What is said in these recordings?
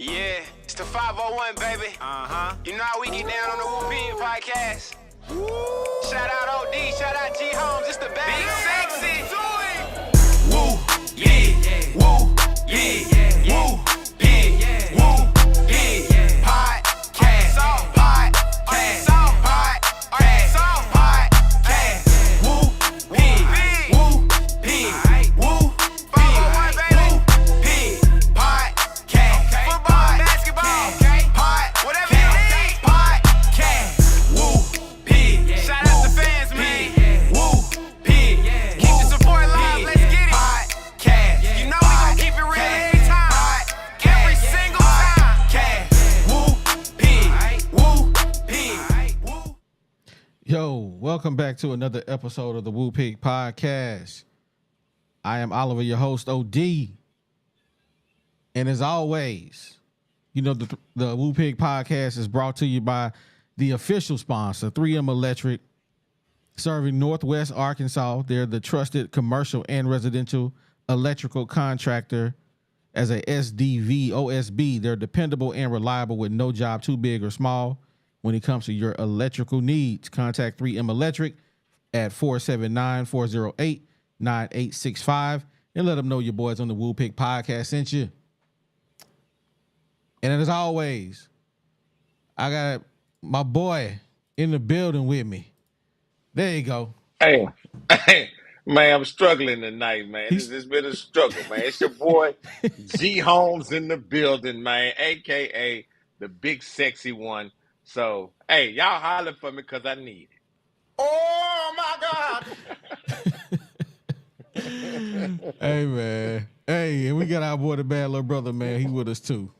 Yeah, it's the 501, baby. You know how we get down on the Woo Pig podcast. Shout out OD, shout out G Homes, it's the best. Big sexy. Woo, yeah, woo, yeah, woo, pig, woo, pig, podcast, podcast, podcast, woo, pig, woo, pig, woo, 501, baby, pig, podcast, football, basketball, whatever you need, podcast, woo, pig, shout out to fans, man, woo, pig, keep the support alive, let's get it, podcast, you know we gon' keep it real every time, every single time, podcast, woo, pig, woo. Yo, welcome back to another episode of the Woo Pig Podcast. I am Oliver, your host, OD. And as always, you know, the Woo Pig Podcast is brought to you by the official sponsor, 3M Electric, serving Northwest Arkansas. They're the trusted commercial and residential electrical contractor. As a SDV, OSB, they're dependable and reliable with no job too big or small. When it comes to your electrical needs, contact 3M Electric at 479-408-9865 and let them know your boys on the Woo Pig Podcast sent you. And as always, I got my boy in the building with me. There you go. Hey, man, I'm struggling tonight, man. It's been a struggle, man. It's your boy G Holmes in the building, man, aka the big sexy one. So, hey, y'all holler for me because I need it. Oh my God. Hey, man. Hey, and we got our boy, the bad little brother, man. He with us too.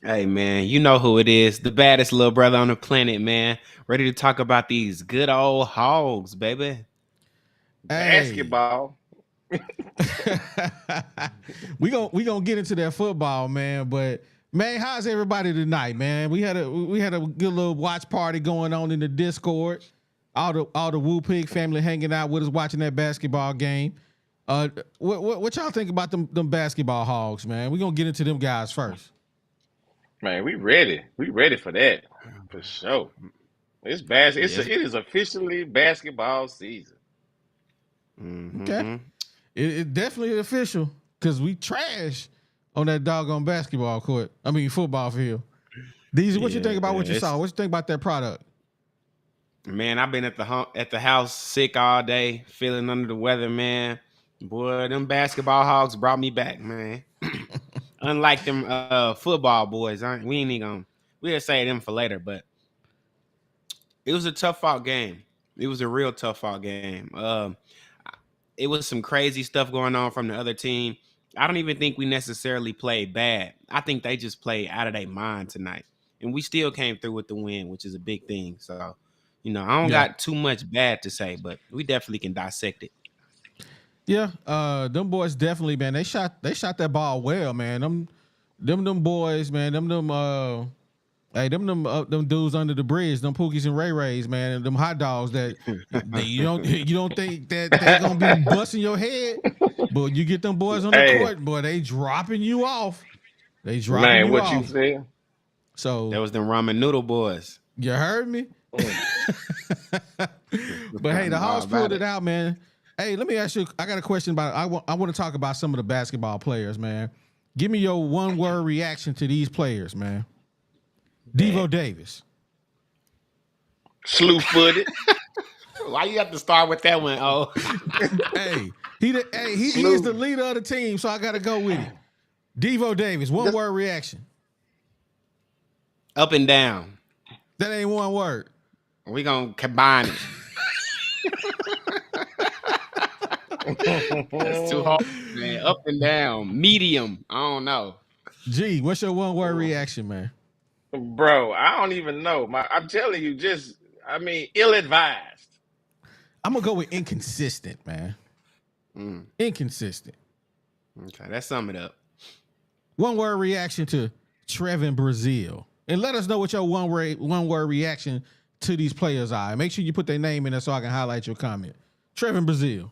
Hey, man, you know who it is. The baddest little brother on the planet, man. Ready to talk about these good old hogs, baby. Basketball. we gonna get into that football, man. But man, how's everybody tonight, man? We had a good little watch party going on in the Discord. All the Woo Pig family hanging out with us, watching that basketball game. What y'all think about them basketball hogs, man? We gonna get into them guys first. Man, we ready. We ready for that. For sure. It's it is officially basketball season. Okay. It definitely official because we trash on that doggone basketball court. I mean, football field. These, what you think about what you saw? What you think about that product? Man, I've been at the house sick all day, feeling under the weather, man. Boy, them basketball hogs brought me back, man. Unlike them football boys, we'll say them for later, but it was a tough fought game. It was a real tough fought game. It was some crazy stuff going on from the other team. I don't even think we necessarily played bad. I think they just played out of their mind tonight. And we still came through with the win, which is a big thing. So, you know, I don't got too much bad to say, but we definitely can dissect it. Yeah, them boys definitely, man. They shot that ball well, man. Them boys, man. Them dudes under the bridge, them Pookies and Ray Rays, man, and them hot dogs that you don't think that they're gonna be busting your head, but you get them boys on the court, boy, they dropping you off. They dropping man, you what off. you saying? So that was them ramen noodle boys. You heard me? But hey, the Hogs pulled it out, man. Hey, let me ask you. I got a question about. I want to talk about some of the basketball players, man. Give me your one word reaction to these players, man. Devo Davis. Slew-footed. Why you have to start with that one? Oh, he is the leader of the team, so I got to go with it. Devo Davis. One word reaction. Up and down. That ain't one word. We gonna combine it. That's too hard, man. Up and down, medium. I don't know. G, what's your one word reaction, man? Bro, I don't even know. I'm telling you, ill-advised. I'm gonna go with inconsistent, man. Inconsistent. Okay, let's sum it up. One word reaction to Trevin Brazil, and let us know what your one word reaction to these players are. Make sure you put their name in there so I can highlight your comment. Trevin Brazil.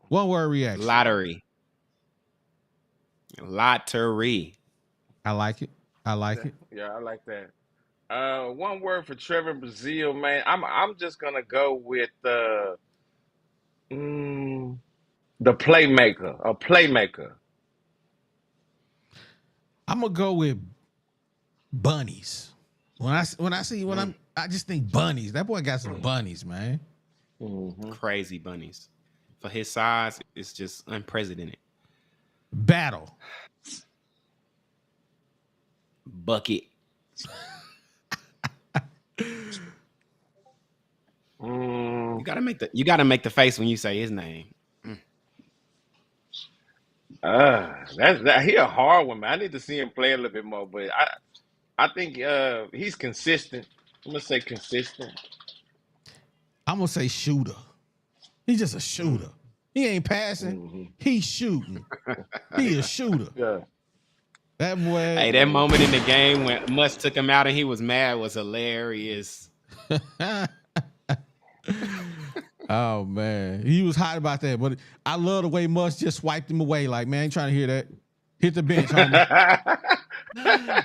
One word reaction. Lottery. I like it. I like it. Yeah, I like that. One word for Trevor Brazile, man. I'm just gonna go with mm, the playmaker, a playmaker. I'm gonna go with bunnies. I just think bunnies. That boy got some bunnies, man. Hmm. Crazy bunnies. For his size, it's just unprecedented. Battle. Bucket. Mm, You gotta make the face when you say his name. he a hard one, man. I need to see him play a little bit more, but I think he's consistent. I'm gonna say consistent. I'm gonna say shooter. He's just a shooter. He ain't passing. Hmm. He's shooting. He a shooter. Yeah. That boy. Hey, that moment in the game when Musk took him out and he was mad was hilarious. Oh man, he was hot about that. But I love the way Musk just swiped him away. Like, man, ain't trying to hear that. Hit the bench, homie.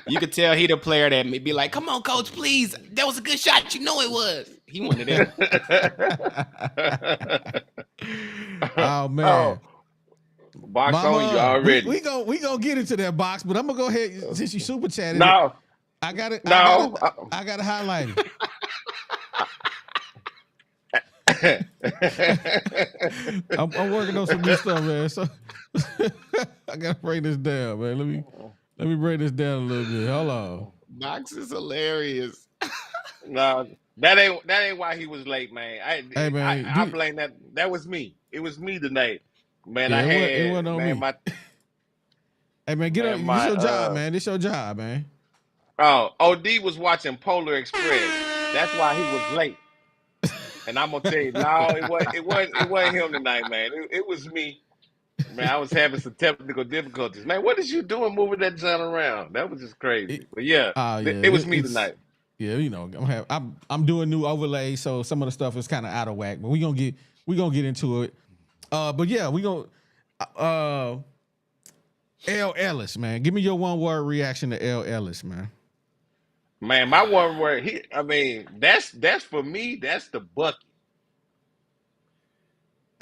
You could tell he the player that may be like, "Come on, coach, please. That was a good shot. You know it was." He wanted that. Oh man. Oh, box on you already. We gonna get into that box, but I'm gonna go ahead since you super chatted. No, I got it. no. I got to highlight it. I'm working on some new stuff, man. So I gotta break this down, man. Let me break this down a little bit. Hold on. Box is hilarious. No, that ain't why he was late, man. Hey, man, I blame that. That was me. It was me tonight, man. Yeah, I had it wasn't on me. Hey man, get up. This your job, man. This your job, man. OD was watching Polar Express. That's why he was late. And I'm gonna tell you, no, it wasn't him tonight, man. It was me. Man, I was having some technical difficulties. Man, what is you doing moving that John around? That was just crazy. But yeah, it was me tonight. Yeah, you know, I'm doing new overlays, so some of the stuff is kind of out of whack. But we gonna get into it. But yeah, we gonna L. Ellis, man. Give me your one word reaction to L. Ellis, man. Man, my one word, that's for me, that's the bucket.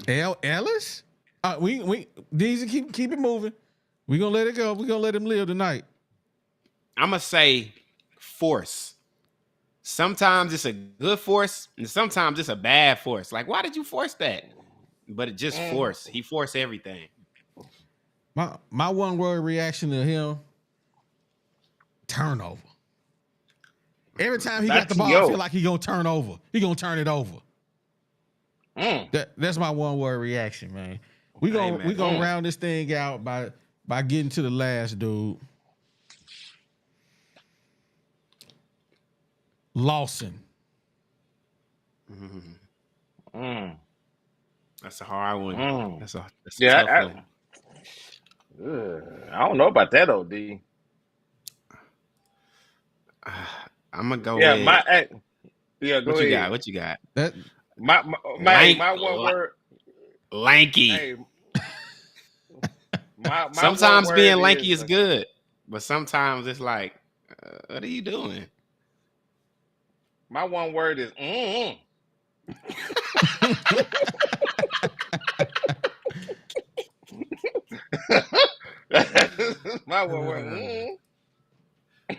L. Ellis? We Deezy, keep it moving. We gonna let it go. We gonna let him live tonight. I'm gonna say force. Sometimes it's a good force, and sometimes it's a bad force. Like, why did you force that? But it just forced. He forced everything. My one word reaction to him: turnover. Every time he got the ball, I feel like he gonna turn over. He gonna turn it over. That's my one word reaction, man. We gonna round this thing out by getting to the last dude. Lawson. That's a hard one. That's a tough one. I don't know about that, OD. I'm gonna go. Yeah, with, go what ahead. You got? What you got? That my one word. Lanky. Hey, sometimes being lanky is good, but sometimes it's like, what are you doing? My one word is my one word.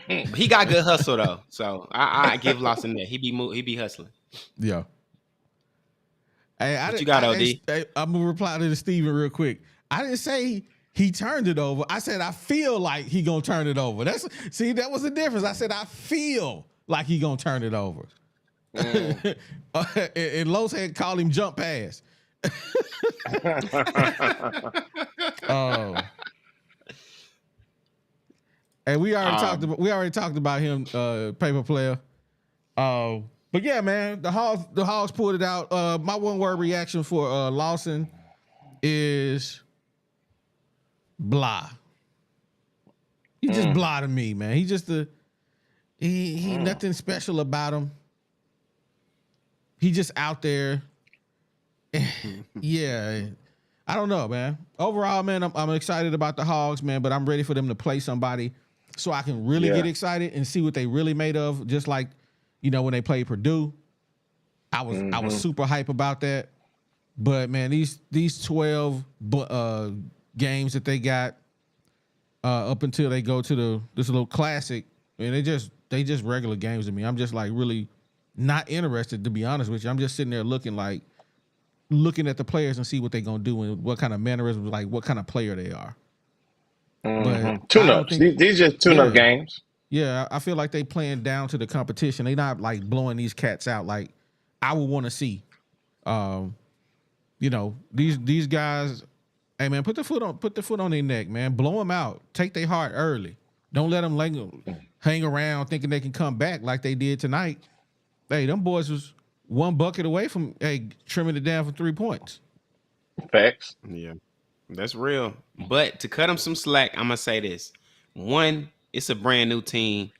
He got good hustle though, so I give Lawson that. He be hustling. Yeah. Hey, what you got, OD? I'm gonna reply to the Steven real quick. I didn't say he turned it over. I said I feel like he gonna turn it over. That was the difference. I said I feel like he gonna turn it over. And Los had called him jump pass. And we already talked about him, paper player. But yeah, man, the Hogs pulled it out. My one word reaction for Lawson is blah. He just blah to me, man. He just he nothing special about him. He just out there. Yeah. I don't know, man. Overall, man, I'm excited about the Hogs, man, but I'm ready for them to play somebody so I can really get excited and see what they really made of. Just like, when they played Purdue, I was super hype about that. But man, these 12 games that they got up until they go to this little classic, and they just regular games to me. I'm just like really not interested, to be honest with you. I'm just sitting there looking at the players and see what they're gonna do and what kind of mannerisms, like what kind of player they are. But I don't Tune-ups. think, These just tune-up yeah, games. yeah. I feel like they playing down to the competition. They not like blowing these cats out like I would want to see. These guys. Hey man, put the foot on their neck, man. Blow them out. Take their heart early. Don't let them hang around thinking they can come back like they did tonight. Hey, them boys was one bucket away from trimming it down for 3 points. Facts. Yeah, that's real. But to cut them some slack, I'm gonna say this: one, it's a brand new team.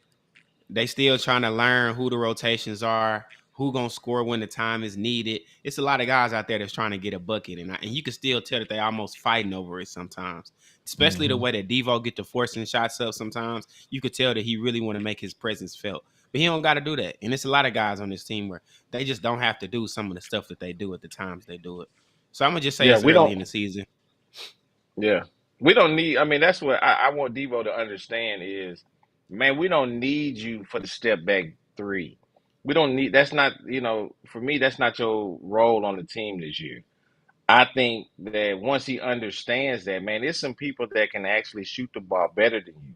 They still trying to learn who the rotations are, who gonna score when the time is needed. It's a lot of guys out there that's trying to get a bucket, and you can still tell that they almost fighting over it sometimes. Especially the way that Devo get to forcing shots up sometimes. You could tell that he really want to make his presence felt. But he don't got to do that. And it's a lot of guys on this team where they just don't have to do some of the stuff that they do at the times they do it. So I'm going to just say Yeah, it's we early don't. in the season. Yeah, we don't need. I mean, that's what I want Devo to understand is, man, we don't need you for the step back three. We don't need. That's not. For me, that's not your role on the team this year. I think that once he understands that, man, there's some people that can actually shoot the ball better than you.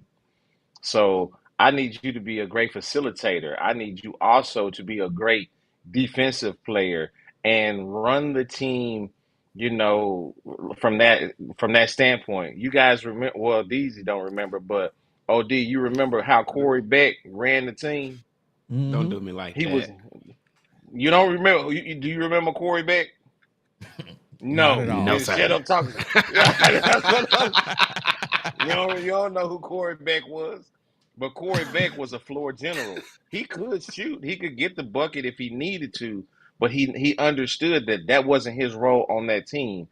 So I need you to be a great facilitator. I need you also to be a great defensive player and run the team, you know, from that standpoint. You guys remember, well, these you don't remember, but OD, you remember how Corey Beck ran the team? Don't Mm-hmm. do me like He was. that. You don't remember? Do you remember Corey Beck? Not No. at No, all. Then shut sir. up talking. That's what you don't know who Corey Beck was, but Corey Beck was a floor general. He could shoot. He could get the bucket if he needed to, but he understood that that wasn't his role on that team.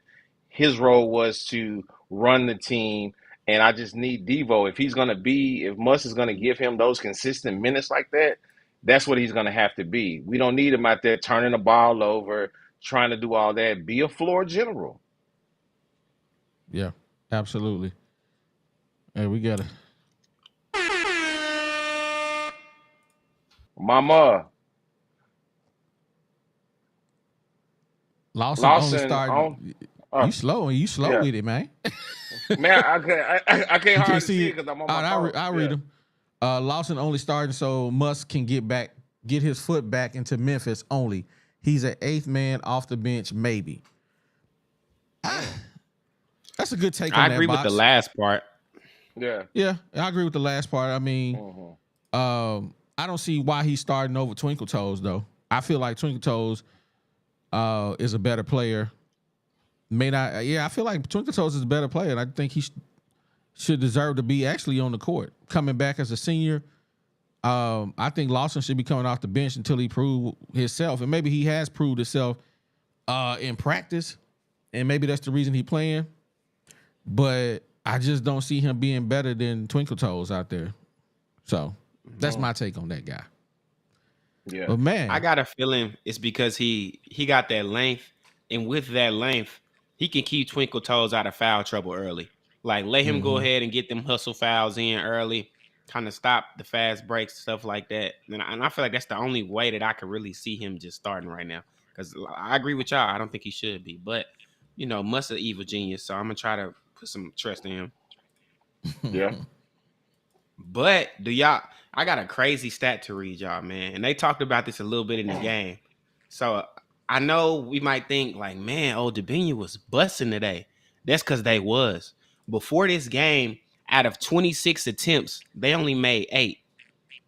His role was to run the team, and I just need Devo. If Muss is gonna give him those consistent minutes like that, that's what he's gonna have to be. We don't need him out there turning the ball over, trying to do all that. Be a floor general. Yeah, absolutely. Hey, we got to Mama Lawson only Lawson on. starting. Uh, You slow yeah, with it, man. man, I can't You can't hardly see see it. it because I'm on All my right, phone. I read Yeah, him. Lawson only starting so Musk can get his foot back into Memphis only. He's an eighth man off the bench, maybe. That's a good take I on that agree with the box. last part. yeah. Yeah, I agree with the last part. I mean, Hmm. I don't see why he's starting over Twinkle Toes though. I feel like Twinkle Toes is a better player. May not. Yeah, I feel like Twinkle Toes is a better player, and I think he should deserve to be actually on the court. Coming back as a senior, I think Lawson should be coming off the bench until he prove himself, and maybe he has proved himself in practice, and maybe that's the reason he playing. But I just don't see him being better than Twinkle Toes out there. So that's my take on that guy. Yeah. But man, I got a feeling it's because he got that length, and with that length, he can keep Twinkle Toes out of foul trouble early. Like let him go ahead and get them hustle fouls in early, kind of stop the fast breaks, stuff like that. And I feel like that's the only way that I could really see him just starting right now. Because I agree with y'all. I don't think he should be, but Musk an evil genius, so I'm gonna try to put some trust in him. Yeah. But I got a crazy stat to read y'all, man. And they talked about this a little bit in the game. So I know we might think like, man, Old Dominion was busting today. That's because they was. Before this game, out of 26 attempts, they only made 8.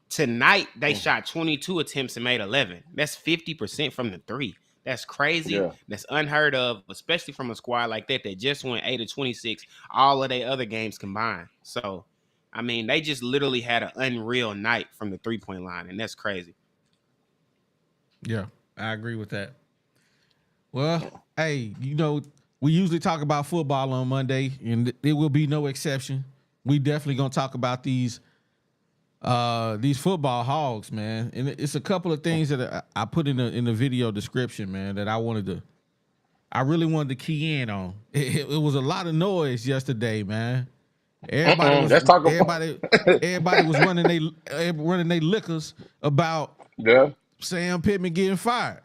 Tonight, they shot 22 attempts and made 11. That's 50% from the 3. That's crazy. Yeah. That's unheard of, especially from a squad like that just went 8 of 26, all of their other games combined. So, I mean, they just literally had an unreal night from the 3-point line, and that's crazy. yeah, I agree with that. Well, hey, we usually talk about football on Monday, and it will be no exception. We definitely gonna talk about these These football hogs, man, and it's a couple of things that I put in the video description, man, that I really wanted to key in on. It was a lot of noise yesterday, man. Let's talk about. Everybody was running they liquors about Yeah, Sam Pittman getting fired.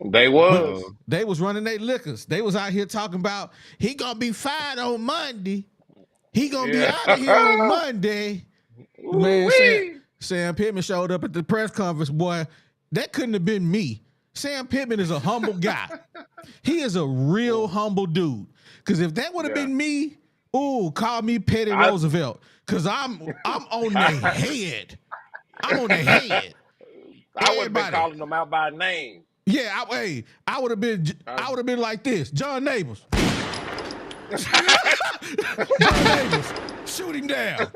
they But was. they was running their liquors. They was out here talking about he gonna be fired on Monday. He gonna be out of here on Yeah. Monday. Man, Ooh-wee. Sam Pittman showed up at the press conference, boy. That couldn't have been me. Sam Pittman is a humble guy. He is a real humble dude. Because if that would have been me, call me Petty Roosevelt. Because I'm on the head. I'm on the head. I would have been calling them out by name. Yeah, I would have been like this. John Neighbors. John Neighbors. Shoot him down.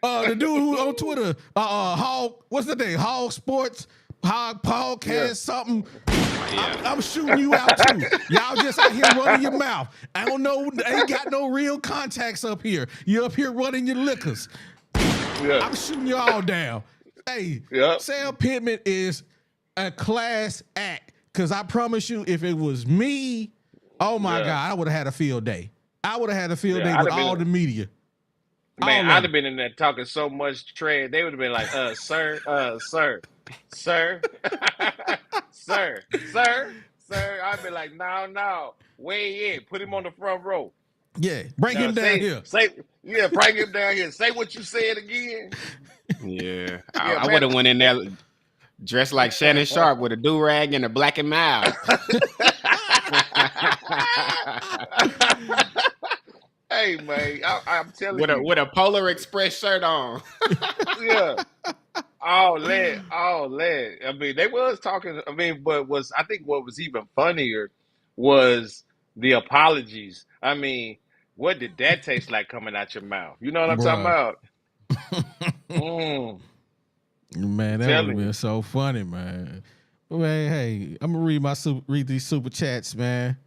The dude who on Twitter, Hog, what's the name? Hog Sports, Hog Podcast, something. Yeah. I'm shooting you out too. Y'all just out here running your mouth. I don't know. Ain't got no real contacts up here. You up here running your liquors. Yeah. I'm shooting you all down. Hey, Yep. Sam Pittman is a class act. Cause I promise you, if it was me, oh my God, I would have had a field day. I would have had a field day with all the media. Man, I'd have been in there talking so much trash. They would have been like, sir, sir, sir, sir. I'd be like, no, weigh in. Put him on the front row. Yeah, bring him down here. Bring him down here. Say what you said again. Yeah. I would have went in there dressed like Shannon Sharp with a do-rag and a black and mild. Hey man, I'm telling you, with a Polar Express shirt on. yeah, all that. I mean, they was talking. I mean, but I think what was even funnier was the apologies. I mean, what did that taste like coming out your mouth? You know what I'm talking about? Man, that would have been so funny, man. Man, hey, I'm gonna read these super chats, man.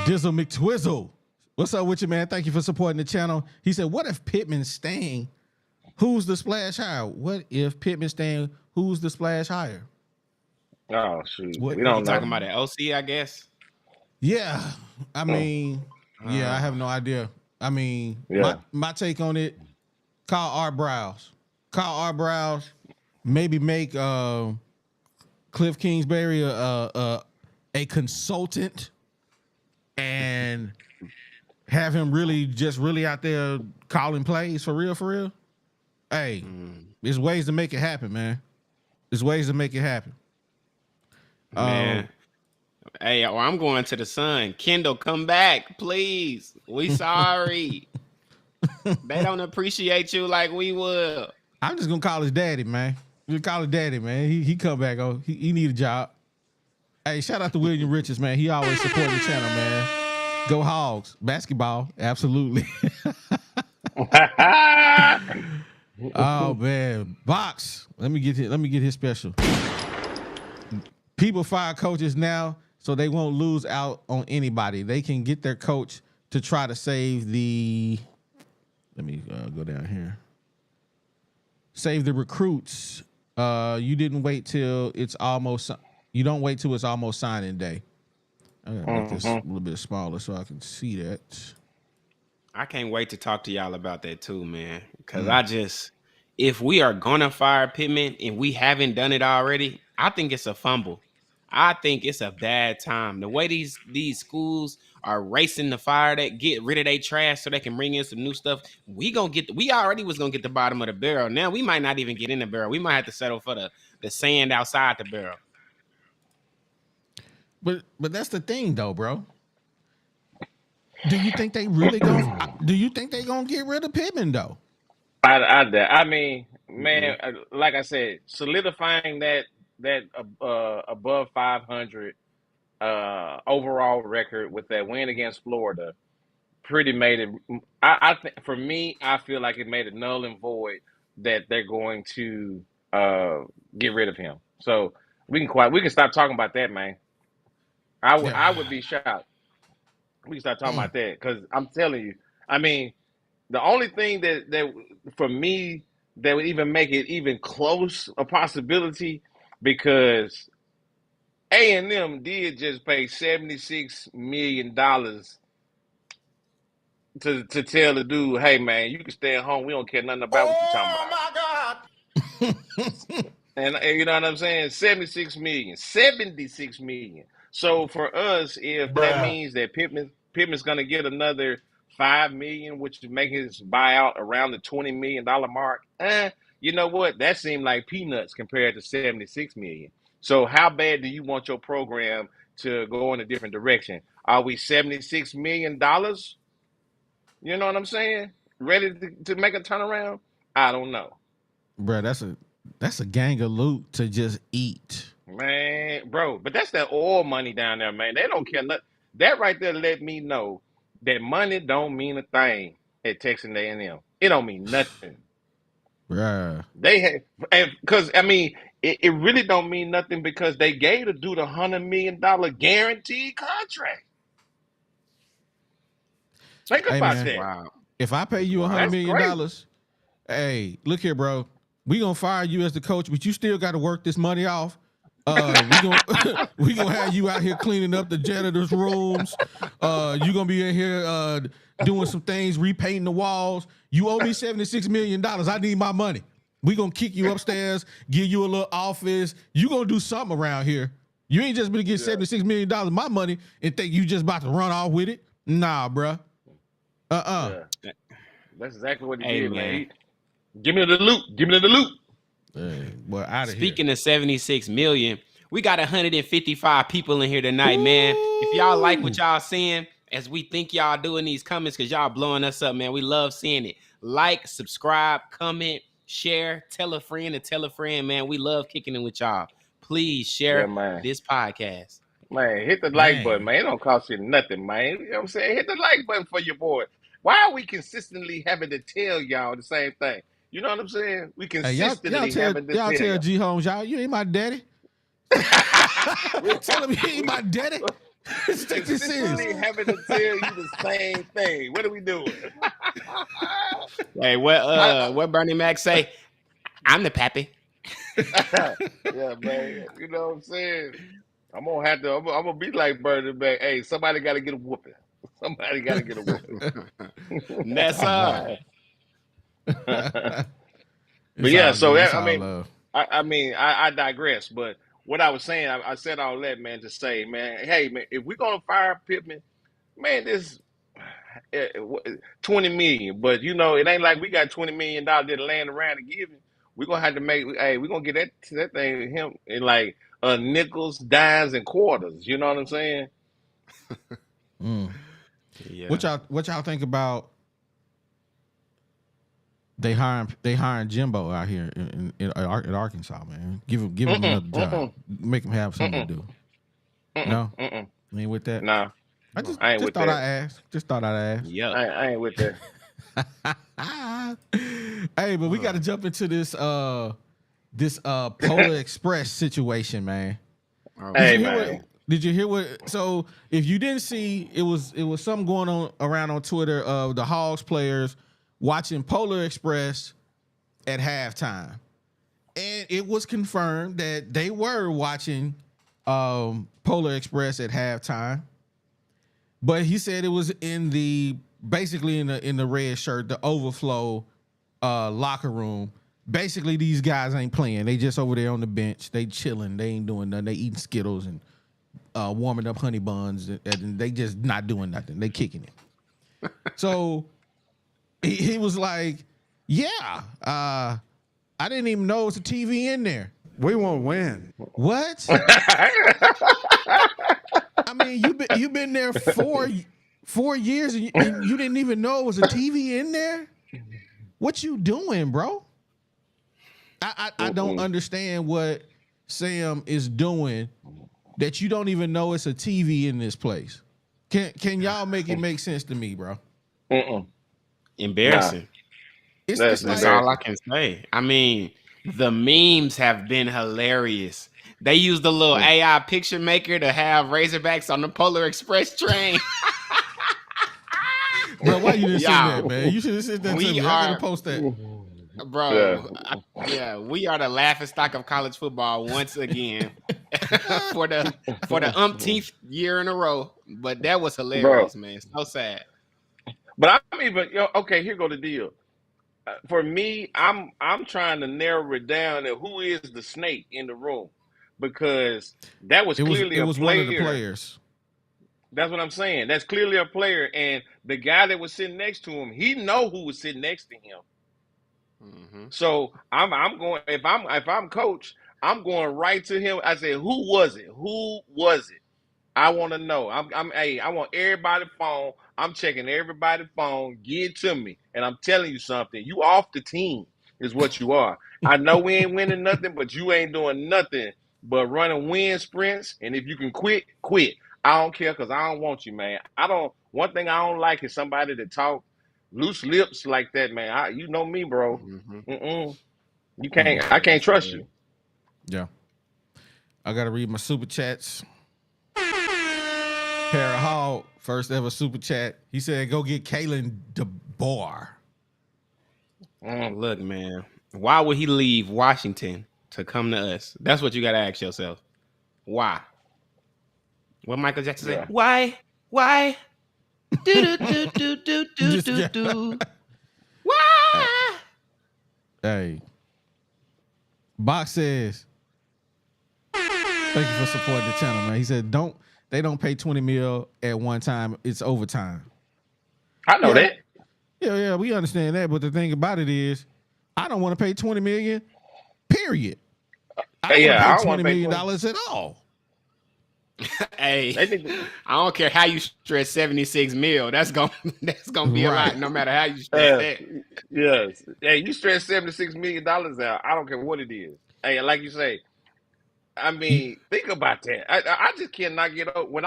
Dizzle McTwizzle, what's up with you, man? Thank you for supporting the channel. He said, "What if Pittman's staying? Who's the splash hire? What if Pittman's staying? Who's the splash hire?" Oh shoot, we don't know. Talking about the OC, I guess. Yeah, I mean, I have no idea. I mean, my take on it: call Art Browse. Maybe make Cliff Kingsbury a consultant, and have him really out there calling plays for real. Hey, there's ways to make it happen, man. There's ways to make it happen. Man. Hey, or I'm going to the Sun. Kendall, come back, please. We sorry. They don't appreciate you like we would. I'm just gonna call his daddy, man. Just call his daddy, man. He come back. He need a job. Hey, shout out to William Richards, man. He always supporting the channel, man. Go Hogs. Basketball, absolutely. Oh man, Box. Let me get his special. People fire coaches now, so they won't lose out on anybody. They can get their coach to try to save the. Let me go down here. Save the recruits. You didn't wait till it's almost. You don't wait till it's almost signing day. I gotta make this a little bit smaller so I can see that. I can't wait to talk to y'all about that too, man. Because if we are gonna fire Pittman and we haven't done it already, I think it's a fumble. I think it's a bad time. The way these schools are racing to fire that, get rid of their trash so they can bring in some new stuff. We already was gonna get the bottom of the barrel. Now we might not even get in the barrel. We might have to settle for the sand outside the barrel. But that's the thing, though, bro. Do you think they really gonna? Do you think they gonna get rid of Pittman though? I mean, man, like I said, solidifying that above 500 overall record with that win against Florida pretty made it. I think for me, I feel like it made it null and void that they're going to get rid of him. So we can stop talking about that, man. I would be shocked. We can start talking about that because I'm telling you. I mean, The only thing that for me that would even make it even close a possibility because A&M did just pay $76 million to tell the dude, hey man, you can stay at home. We don't care nothing about what you talking Oh about. my God. And you know what I'm saying? 76 million. 76 million. So for us, if that Bruh. means that Pittman's gonna get another 5 million, which would make his buyout around the $20 million mark, you know what? That seemed like peanuts compared to 76 million. So how bad do you want your program to go in a different direction? Are we $76 million? You know what I'm saying? Ready to make a turnaround? I don't know. Bro, that's a gang of loot to just eat. Man, bro, but that's that oil money down there, man. They don't care nothing. That right there let me know that money don't mean a thing at Texas A&M. It don't mean nothing. Bruh. They have, and because I mean, it really don't mean nothing because they gave the dude $100 million guaranteed contract. Think Hey about man, that. Wow. if I pay It's you $100 wild. That's million, crazy. hey, look here, bro. We gonna fire you as the coach, but you still got to work this money off. We gonna have you out here cleaning up the janitors' rooms. You gonna be in here doing some things, repainting the walls. You owe me $76 million. I need my money. We gonna kick you upstairs, give you a little office. You gonna do something around here. You ain't just gonna get $76 million of my money and think you just about to run off with it. Nah, bruh. Yeah, that's exactly what he Hey did, man. man. Give me the loot. Give me the loot. Hey, boy, out of here. Speaking of 76 million, we got 155 people in here tonight, man. If y'all like what y'all seeing, as we think y'all doing these comments, because y'all blowing us up, man. We love seeing it. Like, subscribe, comment, share, tell a friend, man. We love kicking it with y'all. Please Yeah, share man. this podcast. Man, hit the like button, Man. man. It don't cost you nothing, man. You know what I'm saying? Hit the like button for your boy. Why are we consistently having to tell y'all the same thing? You know what I'm saying? We Hey, y'all consistently tell having to y'all tell tell y'all. G Holmes, y'all, you ain't my daddy. we, Tell him he ain't we my daddy. Take this serious. consistently having to tell you the same thing. What are we doing? Hey, I, what Bernie Mac say? I'm the pappy. yeah, man. You know what I'm saying? I'm gonna have to. I'm gonna be like Bernie Mac. Hey, somebody got to get a whooping. Somebody got to get a whooping. That's But It's yeah, all so good. It's I all mean, love. I digress. But what I was saying, I said all that, man, to say, man, hey, man, if we're gonna fire Pittman, man, this 20 million. But you know, it ain't like we got $20 million that laying around to give him. We're gonna have to make. Hey, we're gonna get that thing to him in like nickels, dimes, and quarters. You know what I'm saying? Mm. yeah. What y'all think about they hiring Jimbo out here in Arkansas, man? Give him another job. Make him have something to do. No, Mm-mm. I ain't with that. Nah, I just I ain't with thought that. I asked. Just thought I'd ask. Yep. I ain't with that. Hey, but we got to jump into this Polar Express situation, man. Hey, man. Did you hear what? So if you didn't see, it was something going on around on Twitter of the Hogs players watching Polar Express at halftime, and it was confirmed that they were watching Polar Express at halftime. But he said it was basically in the red shirt, the overflow locker room. Basically, these guys ain't playing. They just over there on the bench. They chilling. They ain't doing nothing. They eating Skittles and warming up honey buns, and they just not doing nothing. They kicking it. So he was like, "Yeah, I didn't even know it was a TV in there. We won't win. What? I mean, you been there 4 years and you didn't even know it was a TV in there. What you doing, bro? I don't understand what Sam is doing that you don't even know it's a TV in this place. Can y'all make it make sense to me, bro? Embarrassing. It's That's like That's all I can say. I mean, the memes have been hilarious. They used the little AI picture maker to have Razorbacks on the Polar Express train. Bro, why you didn't send that, Y'all, man? You should have sent that to we me. I'm gonna are, post that. bro. We are the laughing stock of college football once again for the umpteenth year in a row. But that was Bro. hilarious, man. So sad. But I'm even okay. Here go the deal. For me, I'm trying to narrow it down to who is the snake in the room, because that was clearly It a was one of the player. players. That's what I'm saying. That's clearly a player, and the guy that was sitting next to him, he know who was sitting next to him. Mm-hmm. So I'm going, if I'm coach, I'm going right to him. I said, who was it? Who was it? I want to know. Hey, I want everybody's phone. I'm checking everybody's phone. Get it to me. And I'm telling you something. You off the team is what you are. I know we ain't winning nothing, but you ain't doing nothing but running wind sprints. And if you can quit, quit. I don't care, because I don't want you, man. One thing I don't like is somebody that talk loose lips like that, man. You know me, bro. Mm-hmm. Mm-mm. Mm. I can't Yes, trust sir. you. Yeah. I gotta read my super chats. Para Hall, first ever super chat. He said, "Go get Kalen DeBoer." Mm. Look, man. Why would he leave Washington to come to us? That's what you got to ask yourself. Why? What Michael Jackson say? Yeah. Why? Why? Do do do do do do Just do yeah. do. Why? Hey, Box says, "Thank you for supporting the channel, man." He said, they don't pay 20 mil at one time. It's overtime." I know Yeah, that. yeah, we understand that. But the thing about it is, I don't want to pay 20 million. Period. I don't want to Yeah, pay I don't want $20 to pay million 20. at all. Hey, They need to, I don't care how you stress 76 mil. That's gonna be a Right. lot, no matter how you stress that. yes. Hey, you stretch $76 million out. I don't care what it is. Hey, like you say, I mean, think about that. I just cannot get over when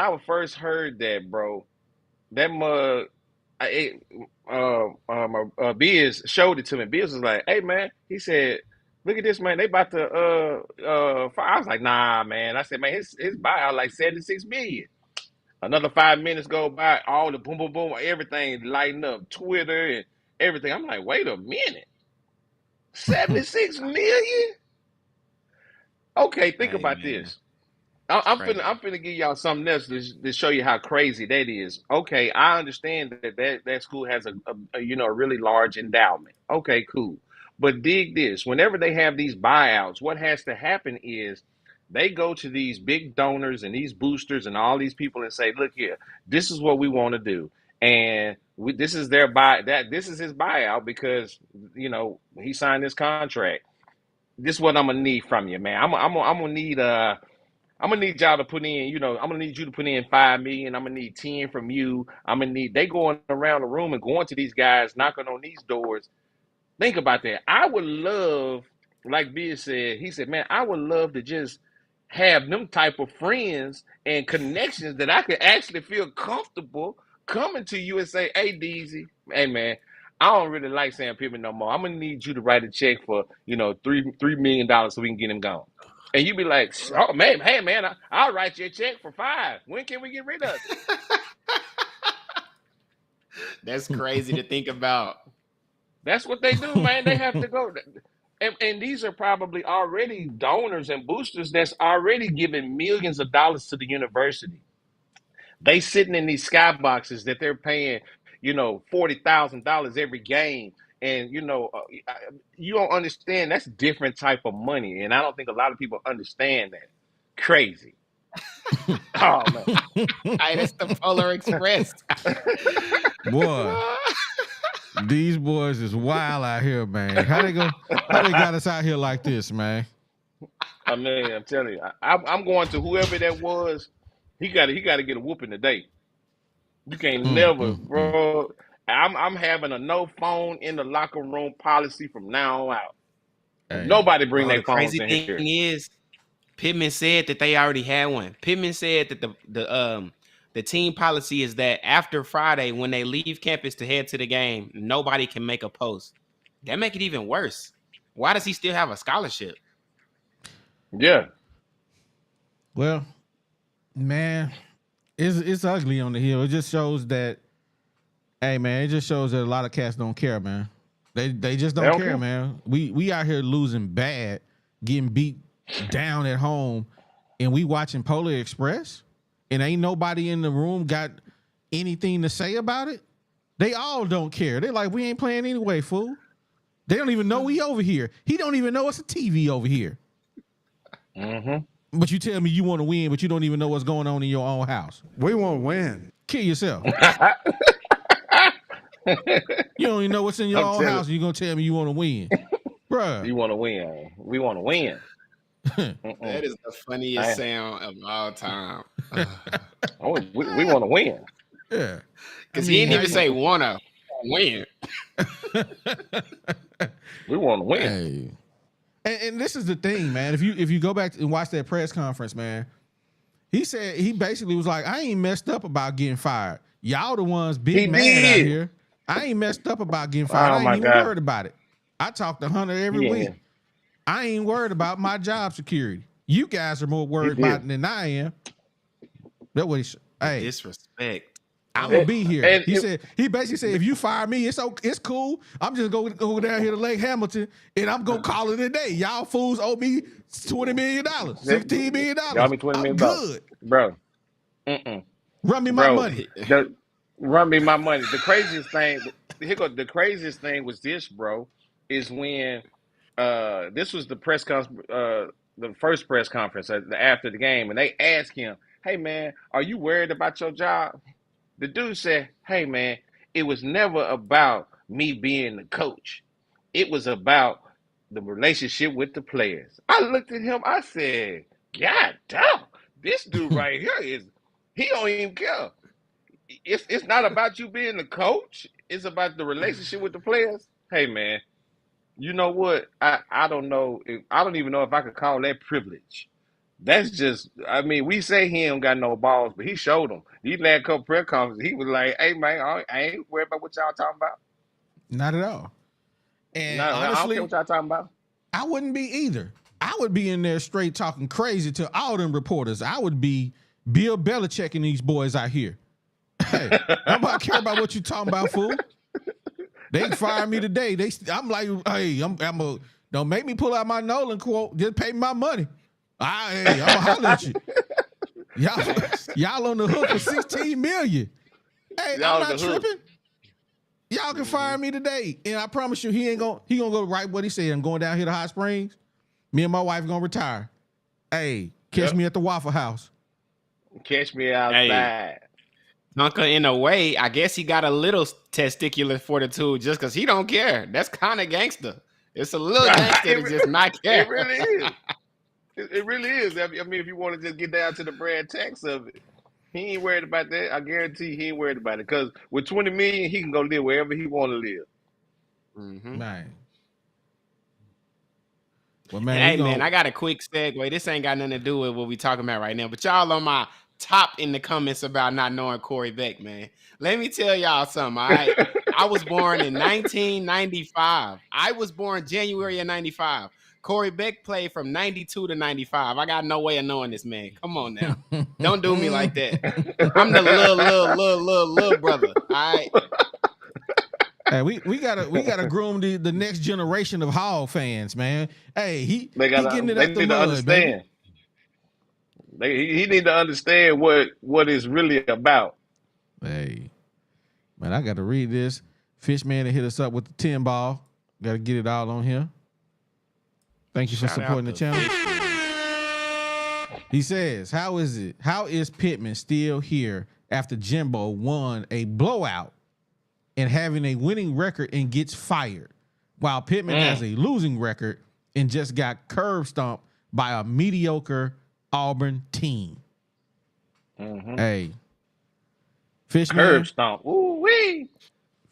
I first heard that, bro. That mug, Biz showed it to me. Biz was like, "Hey, man," he said, "Look at this, man. They about to I was like, "Nah, man." I said, "Man, his buyout like 76 million." Another 5 minutes go by, all the boom, boom, boom, everything lighting up, Twitter and everything. I'm like, wait a minute, 76 million? Okay, think Hey, about man, this. it's crazy. I'm finna give y'all something else to show you how crazy that is. Okay, I understand that school has a really large endowment. Okay, cool. But dig this: whenever they have these buyouts, what has to happen is they go to these big donors and these boosters and all these people and say, "Look here, this is what we want to do." And this is their this is his buyout, because he signed this contract. This is what I'm gonna need from you, man. I'm gonna need y'all to put in, I'm gonna need you to put in 5 million. I'm gonna need 10 from you. I'm gonna need they going around the room and going to these guys, knocking on these doors. Think about that. I would love, like Biz said, he said, man, I would love to just have them type of friends and connections that I could actually feel comfortable coming to you and say, hey, DZ, hey man, I don't really like Sam Pittman no more. I'm gonna need you to write a check for, $3 million so we can get him gone. And you be like, oh man, hey man, I'll write you a check for 5. When can we get rid of it? That's crazy to think about. That's what they do, man. They have to go. And these are probably already donors and boosters that's already giving millions of dollars to the university. They sitting in these skyboxes that they're paying, $40,000 every game. And, you don't understand, that's different type of money. And I don't think a lot of people understand that. Crazy. Oh, man. Hey, that's the Polar Express. Boy, these boys is wild out here, man. How they got us out here like this, man? I mean, I'm telling you, I'm going to whoever that was. He got to get a whooping today. You can't never, Mm. bro. I'm having a no phone in the locker room policy from now on out. Hey, Nobody bring Bro, the their phones crazy in thing here. is, Pittman said that they already had one. Pittman said that the team policy is that after Friday, when they leave campus to head to the game, nobody can make a post. That make it even worse. Why does he still have a scholarship? Yeah, well, man, it's ugly on the hill. It just shows that Hey man, it just shows that a lot of cats don't care, man. They just don't care, man. We out here losing bad, getting beat down at home, and we watching Polar Express, and ain't nobody in the room got anything to say about it. They all don't care. They're like, we ain't playing anyway, fool. They don't even know we over here. He don't even know it's a TV over here. But you tell me you want to win, but you don't even know what's going on in your own house. We want to win. Kill yourself. You don't even know what's in your own house, and you're going to tell me you want to win. Bruh. You want to win. We want to win. That is the funniest sound of all time. We want to win. Yeah. Because he didn't even say wanna win. We want to win. Hey. And this is the thing, man. If you go back and watch that press conference, man, he basically was like, I ain't messed up about getting fired. Y'all the ones big mad out here. I ain't messed up about getting fired. I ain't even worried about it. I talk to Hunter every week. I ain't worried about my job security. You guys are more worried about it than I am. That what he said. Hey, disrespect. I'm gonna be here. He basically said, if you fire me, it's cool. I'm just gonna go down here to Lake Hamilton and I'm gonna call it a day. Y'all fools owe me $20 million, $16 million. Y'all me $20 million. Good, bro. Run me my money. Run me my money. The craziest thing was this, bro, is when this was the the first press conference after the game, and they asked him, hey man, are you worried about your job? The dude said, hey man, it was never about me being the coach. It was about the relationship with the players. I looked at him, I said, God damn, this dude right here he don't even care. It's not about you being the coach. It's about the relationship with the players. Hey man, you know what? I don't know. I don't even know if I could call that privilege. That's just, I mean, we say he ain't got no balls, but he showed them. These last couple press conferences, he was like, hey man, I ain't worried about what y'all talking about. Not at all. And honestly, I don't care what y'all talking about. I wouldn't be either. I would be in there straight talking crazy to all them reporters. I would be Bill Belichicking these boys out here. Hey, nobody care about what you talking about, fool. They fire me today. I'm like, hey, don't make me pull out my Nolan quote. Just pay me my money. I'm gonna holler at you. Y'all on the hook for $16 million. Hey, I'm not tripping. Y'all can fire me today, and I promise you, he gonna go right what he said. I'm going down here to Hot Springs. Me and my wife gonna retire. Hey, catch me at the Waffle House. Catch me outside. Hey. Tonka, in a way, I guess he got a little testicular fortitude just because he don't care. That's kind of gangster. It's a little gangster to just not care. It really is. It really is. I mean, if you want to just get down to the brand tax of it, he ain't worried about that. I guarantee he ain't worried about it. Because with $20 million, he can go live wherever he want to live. Mm-hmm. Man. Well, man, hey, man, I got a quick segue. This ain't got nothing to do with what we talking about right now. But y'all on my top in the comments about not knowing Corey Beck, man. Let me tell y'all something, all right? I was born in 1995. I was born January of 95. Corey Beck played from 92 to 95. I got no way of knowing this man. Come on now. Don't do me like that. I'm the little brother, all right? Hey, we gotta groom the next generation of Hog fans, man. Hey, he getting it up the mud, man. He need to understand what it's really about. Hey, man, I got to read this. Fishman to hit us up with the 10 ball. Got to get it all on here. Thank you for supporting the channel. He says, how is Pittman still here after Jimbo won a blowout and having a winning record and gets fired, while Pittman has a losing record and just got curb stomped by a mediocre Auburn team? Hey, Fishman. Curb stomp. Ooh wee.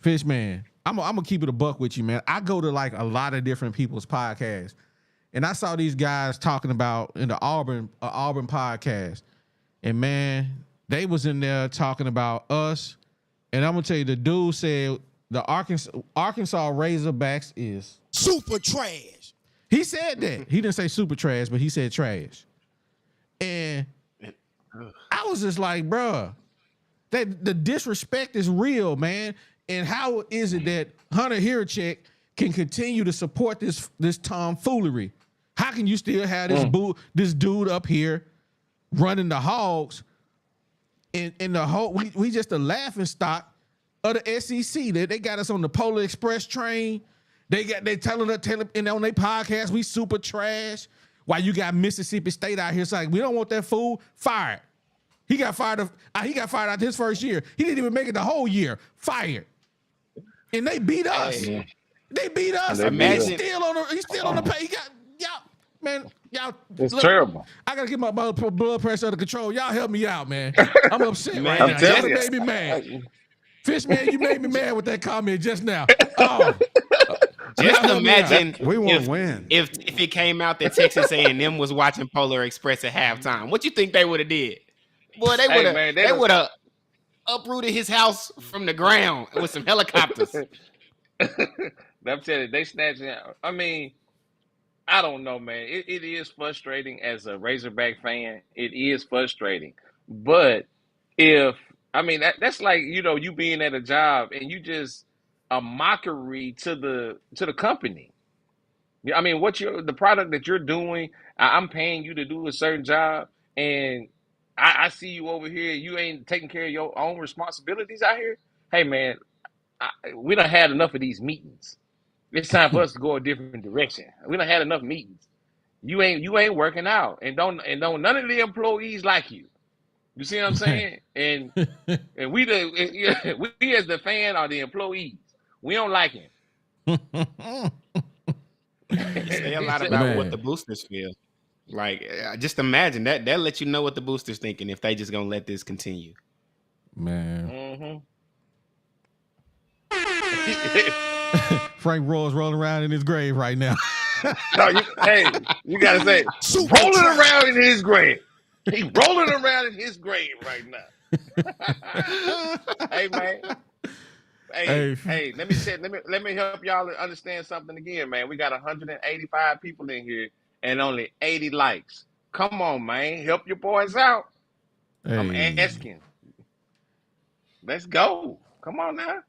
Fishman, I'm gonna keep it a buck with you, man. I go to like a lot of different people's podcasts, and I saw these guys talking about in the Auburn podcast, and man, they was in there talking about us. And I'm gonna tell you, the dude said the Arkansas Razorbacks is super trash. He said that. He didn't say super trash, but he said trash. And I was just like, bruh, the disrespect is real, man. And how is it that Hunter Huracek can continue to support this tomfoolery? How can you still have this dude up here running the Hogs and the whole we just a laughing stock of the SEC? They got us on the Polar Express train. They telling on their podcast we super trash. While you got Mississippi State out here saying we don't want that fool fired. He got fired. He got fired out his first year. He didn't even make it the whole year. Fired. And they beat us. Hey. They beat us. Imagine. He's still on the pay. He got y'all, man. Y'all. It's terrible. I gotta get my blood pressure under control. Y'all help me out, man. I'm upset Man, right I'm now. telling Y'all you. made me mad. Fish man, you made me mad with that comment just now. Oh. Just imagine We won't win. if it came out that Texas A&M was watching Polar Express at halftime. What you think they would have did? Boy, they would have uprooted his house from the ground with some helicopters. I'm telling you, they snatched it out. I mean, I don't know, man. It is frustrating as a Razorback fan. It is frustrating. But that's like, you being at a job and you just a mockery to the company. I mean, the product that you're doing, I'm paying you to do a certain job, and I see you over here, you ain't taking care of your own responsibilities out here. Hey man, we done had enough of these meetings. It's time for us to go a different direction. We done had enough meetings. You ain't working out, and don't none of the employees like you. You see what I'm saying? And we as the fan are the employees. We don't like him. Say a lot about what the boosters feel. Like, just imagine that lets you know what the boosters thinking if they just gonna let this continue. Man. Mm-hmm. Frank Roy's rolling around in his grave right now. No, you gotta say rolling around in his grave. He rolling around in his grave right now. Hey man. Hey, let me help y'all understand something again, man. We got 185 people in here and only 80 likes. Come on, man. Help your boys out. Hey. I'm asking. Let's go. Come on now.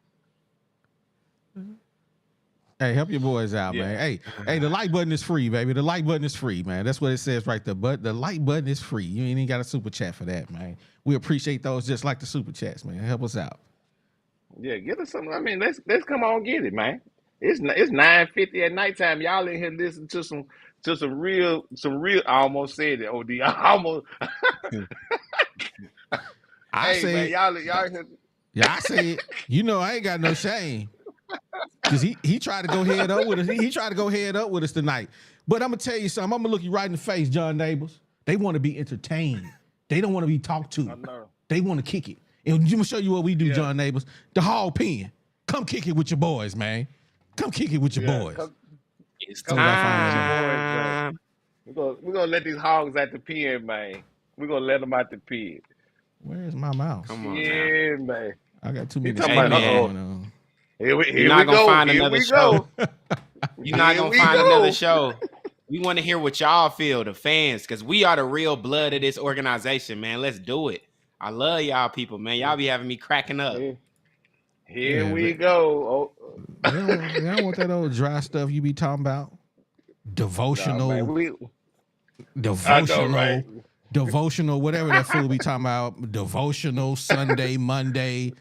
Hey, help your boys out, Yeah. man. Hey, the like button is free, baby. The like button is free, man. That's what it says right there. But the like button is free. You ain't even got a super chat for that, man. We appreciate those just like the super chats, man. Help us out. Yeah, get us something. I mean, let's come on get it, man. It's 9:50 at nighttime. Y'all in here listening to some real. I almost said it, OD. I almost. I hey say man, it. y'all here. Yeah, I say it. I ain't got no shame. Cause he tried to go head up with us. He tried to go head up with us tonight. But I'm gonna tell you something. I'm gonna look you right in the face, John Neighbors. They want to be entertained. They don't want to be talked to. I know. They want to kick it. And I'm gonna show you what we do, Yeah. John Neighbors. The Hog Pen. Come kick it with your boys, man. Come kick it with your boys. It's Come time. We're gonna let these hogs at the pen, man. We're gonna let them out the pen. Where's my mouse? Come on Yeah, man. I got too many talking things about- going on. Here we You're not gonna go. find Here another we show. go. You're not Here gonna we find go. another show. We want to hear what y'all feel, the fans, because we are the real blood of this organization, man. Let's do it. I love y'all people, man. Y'all be having me cracking up. Here Yeah, we but- go. They don't want that old dry stuff you be talking about. Devotional, Nah, man, devotional, right? devotional, whatever that fool be talking about. Devotional Sunday, Monday,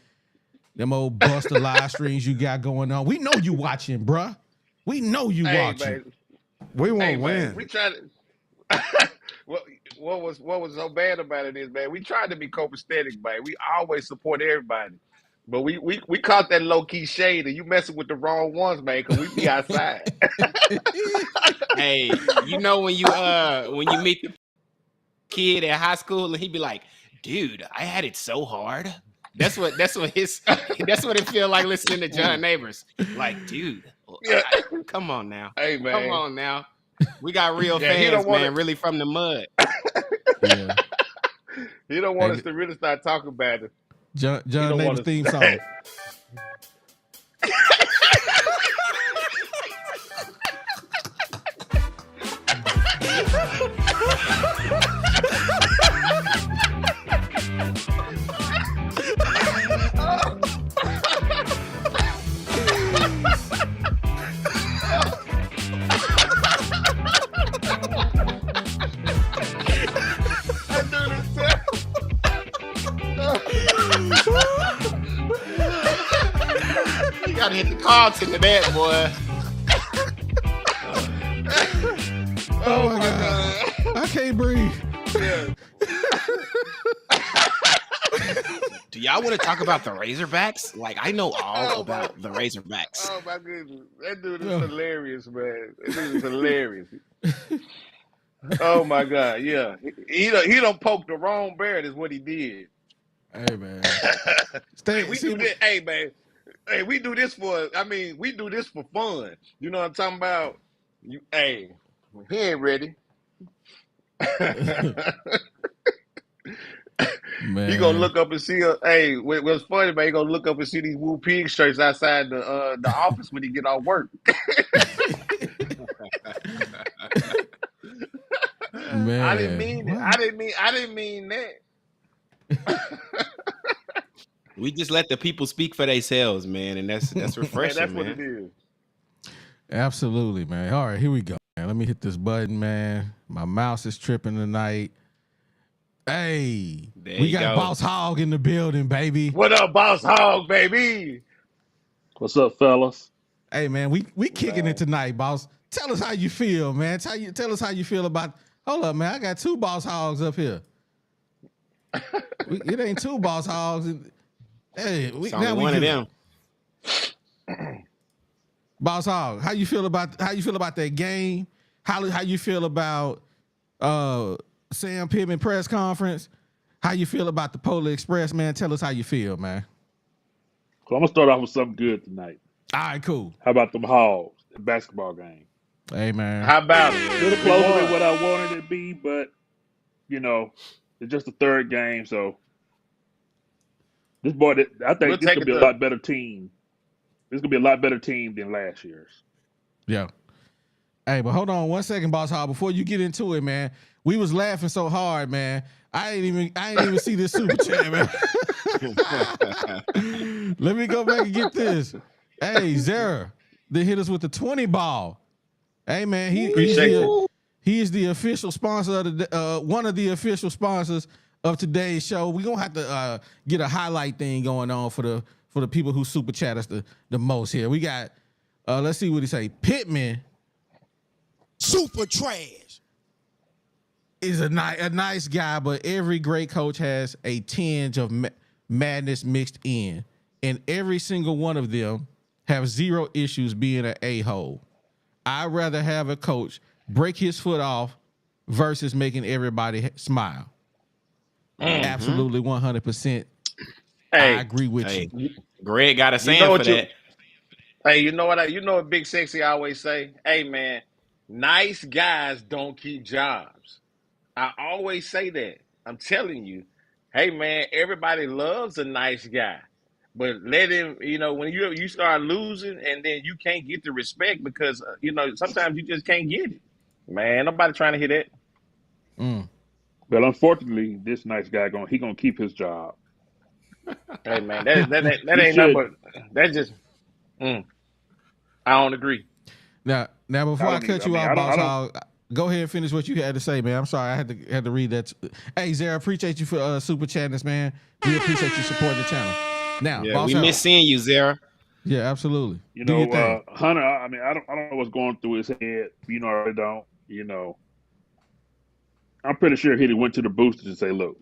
them old Buster live streams you got going on. We know you watching, bruh. We know you Hey, watching. man. We won't Hey, win. man, we tried to. what was so bad about it is, man, we tried to be copacetic, man. We always support everybody, but we caught that low key shade, and you messing with the wrong ones, man, because we be outside. Hey, when you meet the kid at high school and he be like, dude, I had it so hard. That's what it feel like listening to John Neighbors. Like, dude, Yeah. come on now. Hey, man. Come on now. We got real Yeah, he fans, don't wanna- man, really from the mud. Yeah. You don't want Hey, us to really start talking about it. John don't want Neighbors us- theme song. gotta hit the Carlton to that, boy. Oh my God. I can't breathe. Yeah. Do y'all want to talk about the Razorbacks? Like, I know all about the Razorbacks. Oh my goodness, that dude is Yeah. hilarious, man. That dude is hilarious. Oh my God, yeah. He don't poke the wrong bear. Is what he did. Hey man. Hey, we do this. Hey man. Hey, we do this for. I mean, we do this for fun. You know what I'm talking about? Hey, he ain't ready. Man. He gonna look up and see. Hey, what's funny, man? He gonna look up and see these Woo Pig shirts outside the office when he get off work. Man. I didn't mean it. I didn't mean that. We just let the people speak for themselves, man, and that's refreshing, That's man. what it is. Absolutely, man. All right, here we go. Man. Let me hit this button, man. My mouse is tripping tonight. Hey, we got Boss Hog in the building, baby. What up, Boss Hog, baby? What's up, fellas? Hey, man, we kicking it tonight, boss. Tell us how you feel, man. Tell us how you feel about. Hold up, man. I got 2 Boss Hogs up here. It ain't 2 Boss Hogs. Hey, now we one of them. Boss Hog, how you feel about that game? How you feel about Sam Pittman press conference? How you feel about the Polar Express, man? Tell us how you feel, man. Well, I'm gonna start off with something good tonight. All right, cool. How about them Hogs, the basketball game? Hey, man. How about it? A little closer than what I wanted it to be, but you know, it's just the 3rd game, so this boy, I think this could be a lot better team. This could be a lot better team than last year's. Yeah. Hey, but hold on 1 second, Boss Hog. Before you get into it, man, we was laughing so hard, man. I ain't even see this super chat, man. Let me go back and get this. Hey, Zara, they hit us with the 20 ball. Hey, man, he is the official sponsor of the one of the official sponsors of today's show. We're gonna have to get a highlight thing going on for the people who super chat us the most here. We got let's see what he say. Pittman, Super trash. is a nice guy, but every great coach has a tinge of madness mixed in, and every single one of them have 0 issues being an a-hole. I'd rather have a coach break his foot off versus making everybody smile. Mm-hmm. Absolutely 100%. I agree with you. Greg got a saying for that. Hey, you know what Big Sexy always say? Hey, man, nice guys don't keep jobs. I always say that. I'm telling you. Hey, man, everybody loves a nice guy. But let him, when you start losing and then you can't get the respect because, sometimes you just can't get it. Man, nobody trying to hear that. Mm. Well, unfortunately, this nice guy he gonna keep his job. Hey, man, that ain't nothing but that's just. I don't agree. Now before I cut you off, Boss Hog, go ahead and finish what you had to say, man. I'm sorry, I had to read that. Hey, Zara, appreciate you for super chatting us, man. We appreciate you supporting the channel. Now, yeah, we miss seeing you, Zara. Yeah, absolutely. Hunter. I mean, I don't know what's going through his head. I don't. I'm pretty sure he went to the boosters and say, "Look,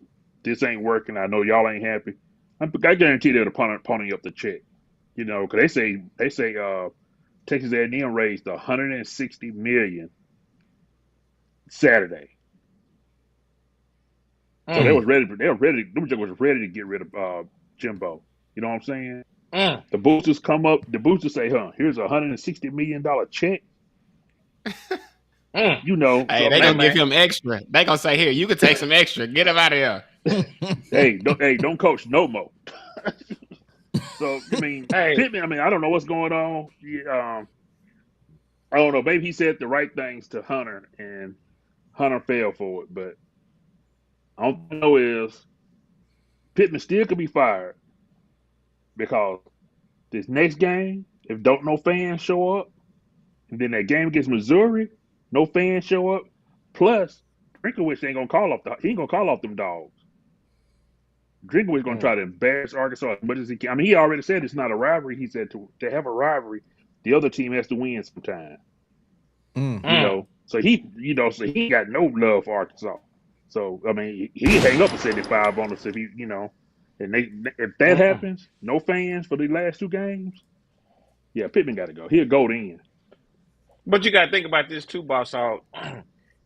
this ain't working. I know y'all ain't happy. I guarantee they're ponying up the check. Because they say Texas A&M raised $160 million Saturday. So they was ready. Them was ready to get rid of Jimbo. You know what I'm saying? The boosters come up. The boosters say, here's $160 million check. Hey, they gonna give him extra. They gonna say, here, you can take some extra. Get him out of here. Don't coach no more. So Pittman. I don't know what's going on. I don't know. Maybe he said the right things to Hunter, and Hunter fell for it. But all I know is Pittman still could be fired because this next game, if no fans show up, and then that game against Missouri, no fans show up. Plus, Brinkowitz ain't gonna call off them dogs. Drinkaway's going to try to embarrass Arkansas as much as he can. I mean, he already said it's not a rivalry. He said to have a rivalry, the other team has to win sometime. Mm. Mm. So so he got no love for Arkansas. So I mean, he hang up a 75 on us if and if that Mm-mm. happens, no fans for the last two games. Yeah, Pittman got to go. He'll go in. But you got to think about this too, boss. Hog.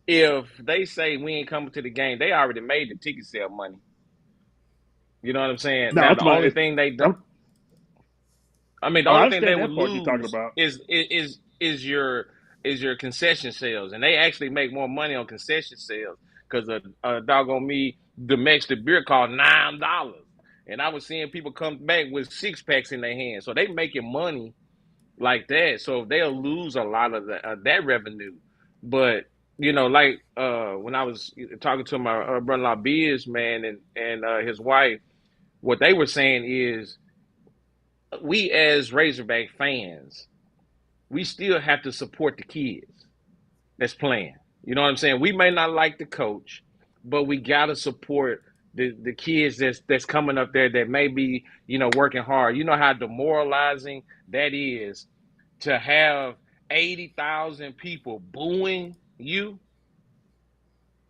If they say we ain't coming to the game, they already made the ticket sale money. You know what I'm saying? No, Now I'm the talking about only thing they do, I'm, I mean, the oh, I only thing they understand would that part you're talking lose about. is your concession sales, and they actually make more money on concession sales because a doggone me domestic beer cost $9, and I was seeing people come back with 6 packs in their hands, so they making money like that. So they'll lose a lot of that revenue, but like when I was talking to my brother-in-law Biz, man, and his wife, what they were saying is we as Razorback fans, we still have to support the kids that's playing. You know what I'm saying? We may not like the coach, but we gotta support the kids that's coming up there that may be working hard. You know how demoralizing that is to have 80,000 people booing you,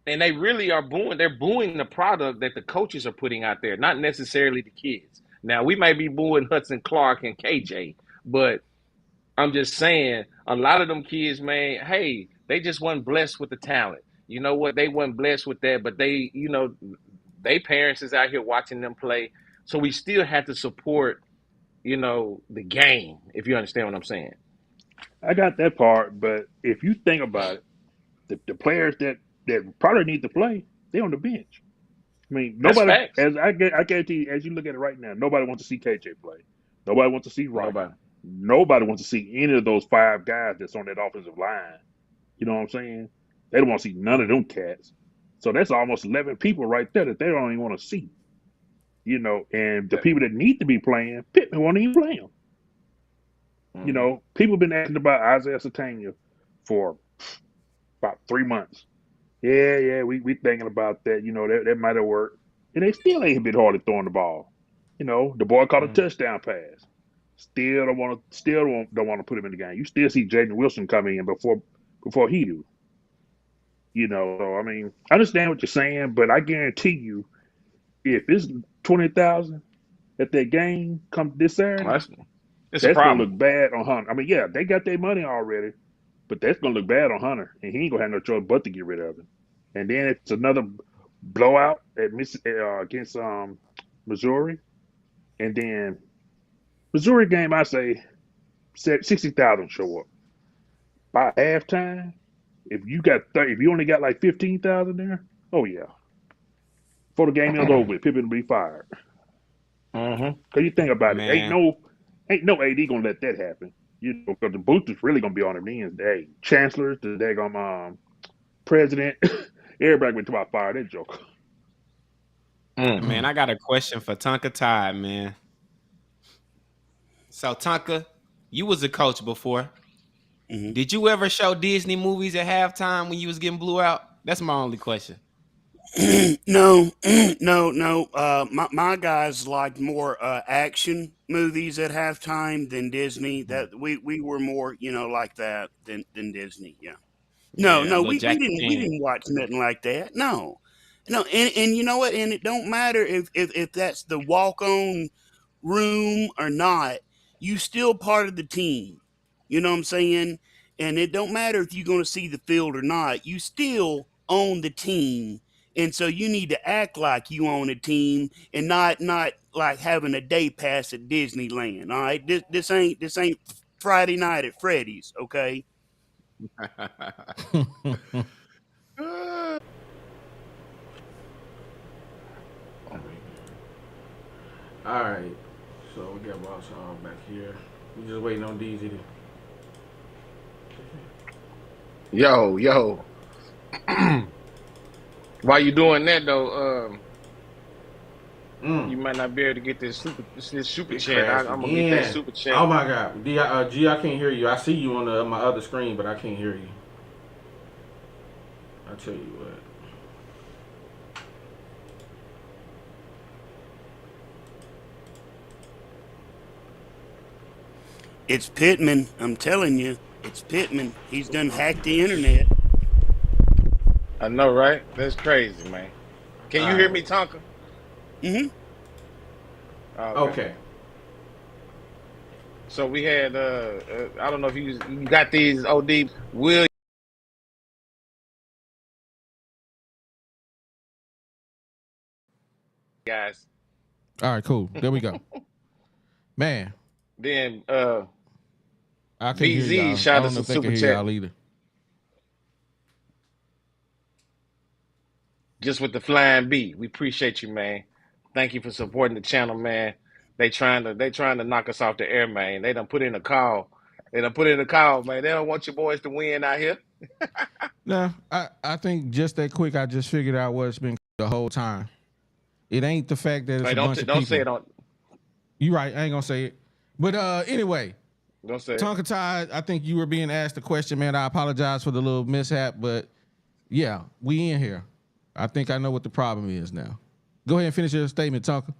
and they really are booing. They're booing the product that the coaches are putting out there, not necessarily the kids. Now we might be booing Hudson Clark and KJ, but I'm just saying, a lot of them kids, man, hey, they just weren't blessed with the talent. You know what? They weren't blessed with that, but they parents is out here watching them play. So we still have to support, the game, if you understand what I'm saying. I got that part, but if you think about it, the players that probably need to play, they on the bench. I mean, That's nobody, facts. I guarantee you, as you look at it right now, nobody wants to see KJ play. Nobody wants to see Wright. Nobody. Nobody wants to see any of those five guys that's on that offensive line. You know what I'm saying? They don't want to see none of them cats. So that's almost 11 people right there that they don't even want to see. And the people that need to be playing, Pittman won't even play them. Mm-hmm. People been asking about Isaiah Satania for about 3 months. Yeah, we thinking about that. That might have worked. And they still ain't been hard at throwing the ball. The boy caught a Mm-hmm. touchdown pass. Still don't want to put him in the game. You still see Jaden Wilson come in before he do. So I mean, I understand what you're saying, but I guarantee you, if it's 20,000 at that game come this Saturday, That's it's a that's gonna problem. look bad on Hunter. I mean, yeah, they got their money already, but that's gonna look bad on Hunter, and he ain't gonna have no choice but to get rid of him. And then it's another blowout against Missouri, and then Missouri game. I say 60,000 show up by halftime. If you only got like 15,000 there, oh yeah, before the game is over with, Pippen will be fired. Mm-hmm. Cause you think about it, Man, ain't no AD gonna let that happen. Because the boost is really gonna be on him then. Hey, chancellors, the daggone president, everybody went to about fire that joker. Mm-hmm. man, I got a question for Tonka Tide, man. So Tonka, you was a coach before. Mhm. Did you ever show Disney movies at halftime when you was getting blew out? That's my only question. No, no. My guys liked more action movies at halftime than Disney. That we were more, like that than Disney. Yeah. No, Yeah, no, little we Jackie didn't we Chan. didn't watch nothing like that. No, no, and you know what? And it don't matter if that's the walk on room or not. You still part of the team. You know what I'm saying? And it don't matter if you're going to see the field or not. You still own the team, and so you need to act like you own a team and not like having a day pass at Disneyland. All right, this ain't Friday night at Freddy's. Okay. All right. So we got Boss Hog back here. We just waiting on DZ to. Yo, yo. While you doing that though, Mm. you might not be able to get this super It chat. crashed I'm gonna get that again. super chat. Oh my God, G, I can't hear you. I see you on my other screen, but I can't hear you. I tell you what. It's Pittman. I'm telling you, it's Pittman. He's done hacked the internet. I know, right? That's crazy, man. Can you All hear right. me, Tonka? Hmm. Okay. Okay. So we had I don't know if you got these OD Will guys. All right, cool. There we go. Man, Then I couldn't hear VZ y'all. I shot don't us know a if they super can hear chat y'all either. just with the flying B. We appreciate you, man. Thank you for supporting the channel, man. They trying to knock us off the air, man. They done put in a call. They done put in a call, man. They don't want your boys to win out here. No, I think just that quick, I just figured out what's been the whole time. It ain't the fact that it's Hey, a bunch of don't say people. it on. You right. I ain't gonna say it. But anyway, Don't say it. Tonka Tide, I think you were being asked a question, man. I apologize for the little mishap, but yeah, we in here. I think I know what the problem is now. Go ahead and finish your statement, Tonka.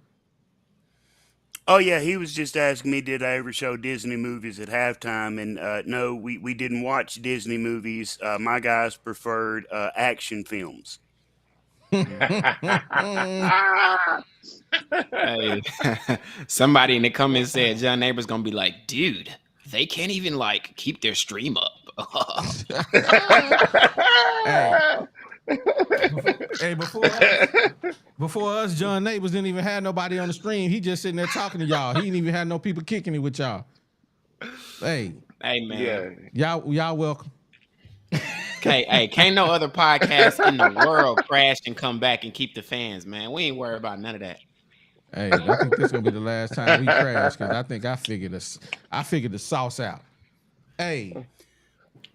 Oh yeah, he was just asking me, did I ever show Disney movies at halftime? And no, we didn't watch Disney movies. My guys preferred action films. Hey, somebody in the comments said John Neighbor's gonna be like, dude, they can't even like keep their stream up. Hey, hey, before us, John Neighbors didn't even have nobody on the stream. He just sitting there talking to y'all. He didn't even have no people kicking it with y'all. Hey, Hey man, Yeah. y'all welcome. okay, hey, can't no other podcast in the world crash and come back and keep the fans, man. We ain't worried about none of that. Hey, I think this is gonna be the last time we crash because I think I figured the sauce out. Hey,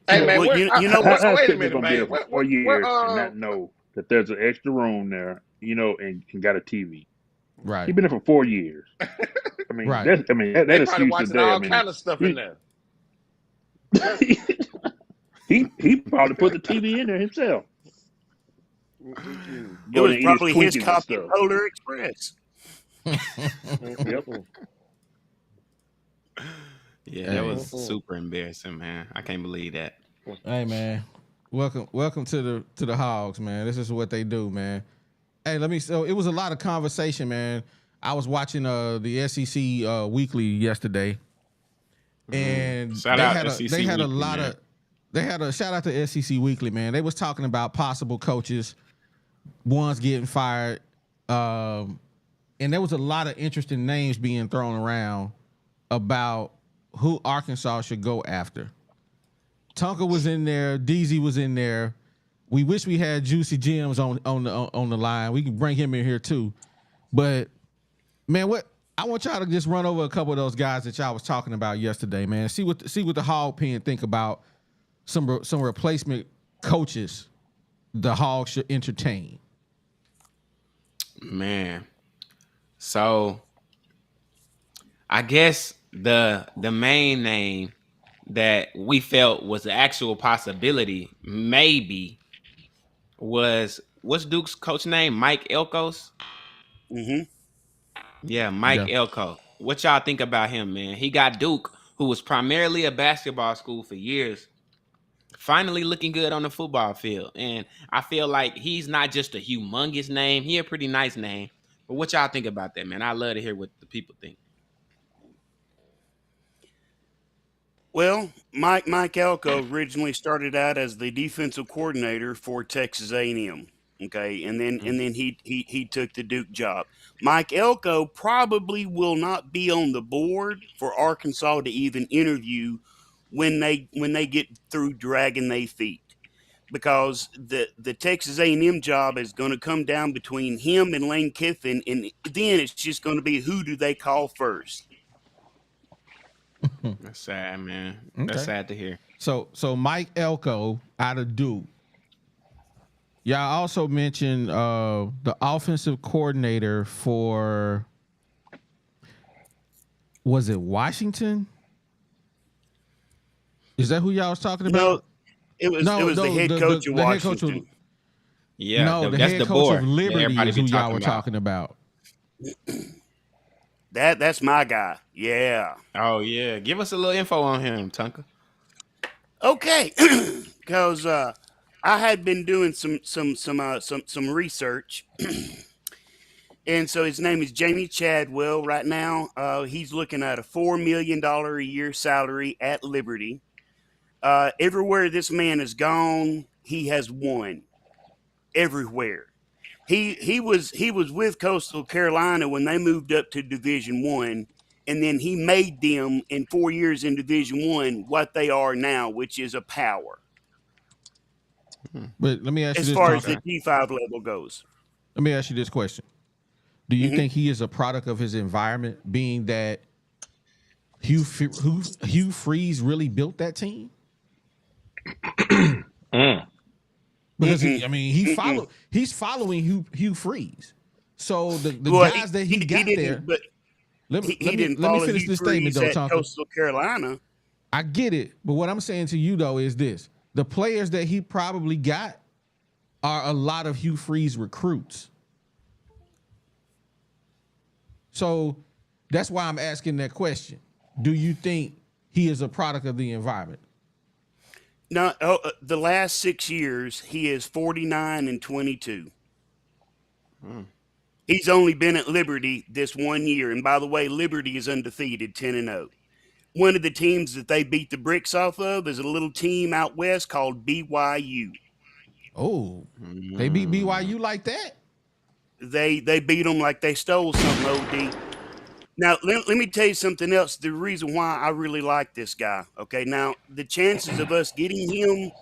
Hey man, Well, you know How, what? how's wait a Pittman minute, gonna be there man. for What four what what years and not know that there's an extra room there, and got a TV? right, He's been there for 4 years. right. That they probably excuse watching today. all kind of stuff in He, there. he probably put the TV in there himself. Mm-mm-mm. It Go was there and eat his probably his Twinkies and copy of stuff. Polar Express. Yep. Mm-mm-mm. Yeah, Hey. that was super embarrassing, man. I can't believe that. Hey man, welcome to the Hogs, man. This is what they do, man. Hey, so it was a lot of conversation, man. I was watching the SEC weekly yesterday, and Shout they out had SEC a Weekly, lot man. of they had a shout out to SEC Weekly, man. They was talking about possible coaches, ones getting fired, and there was a lot of interesting names being thrown around about who Arkansas should go after. Tonka was in there, DZ was in there. We wish we had Juicy Gems on the line. We can bring him in here too. But man, what I want y'all to just run over a couple of those guys that y'all was talking about yesterday, man. See what the Hog Pen think about some replacement coaches the Hogs should entertain. Man. So I guess the main name that we felt was the actual possibility, maybe, was what's Duke's coach name? Mike Elkos? Hmm. Yeah, Mike Yeah. Elko. What y'all think about him, man? He got Duke, who was primarily a basketball school for years, finally looking good on the football field. And I feel like he's not just a humongous name. He a pretty nice name. But what y'all think about that, man? I love to hear what the people think. Well, Mike Elko originally started out as the defensive coordinator for Texas A&M. Okay, and then he took the Duke job. Mike Elko probably will not be on the board for Arkansas to even interview when they get through dragging their feet, because the Texas A&M job is going to come down between him and Lane Kiffin, and then it's just going to be who do they call first. That's sad, man. Okay. That's sad to hear. So Mike Elko out of Duke. Y'all also mentioned the offensive coordinator for, was it Washington? Is that who y'all was talking No, about? it was the head coach of the head coach Washington. Yeah, no, the that's head the coach board of that Liberty everybody is be who y'all were about. talking about. That's my guy. Yeah. Oh yeah, give us a little info on him, Tunka. Okay. Because I had been doing some research, and so his name is Jamie Chadwell. Right now, he's looking at a $4 million a year salary at Liberty. Everywhere this man has gone, he has won. Everywhere. He was with Coastal Carolina when they moved up to Division One, and then he made them in 4 years in Division One what they are now, which is a power But let me ask you as this, far as the Tonka. G5 level goes. Let me ask you this question: do you Mhm. think he is a product of his environment, being that Hugh Freeze really built that team? Mm. Because Mm-mm. he's following Hugh Freeze. So the Well, guys that he got didn't, there. but he didn't Let me follow finish Hugh this statement Freeze though, at Tonka. Coastal Carolina. I get it, but what I'm saying to you though is this: the players that he probably got are a lot of Hugh Freeze recruits. So that's why I'm asking that question. Do you think he is a product of the environment? No, the last 6 years he is 49-22. He's only been at Liberty this 1 year, and by the way, Liberty is undefeated, 10-0. One of the teams that they beat the bricks off of is a little team out west called BYU. Oh, they beat BYU like that? They beat them like they stole something. Od. Now let me tell you something else. The reason why I really like this guy. Okay, now the chances of us getting him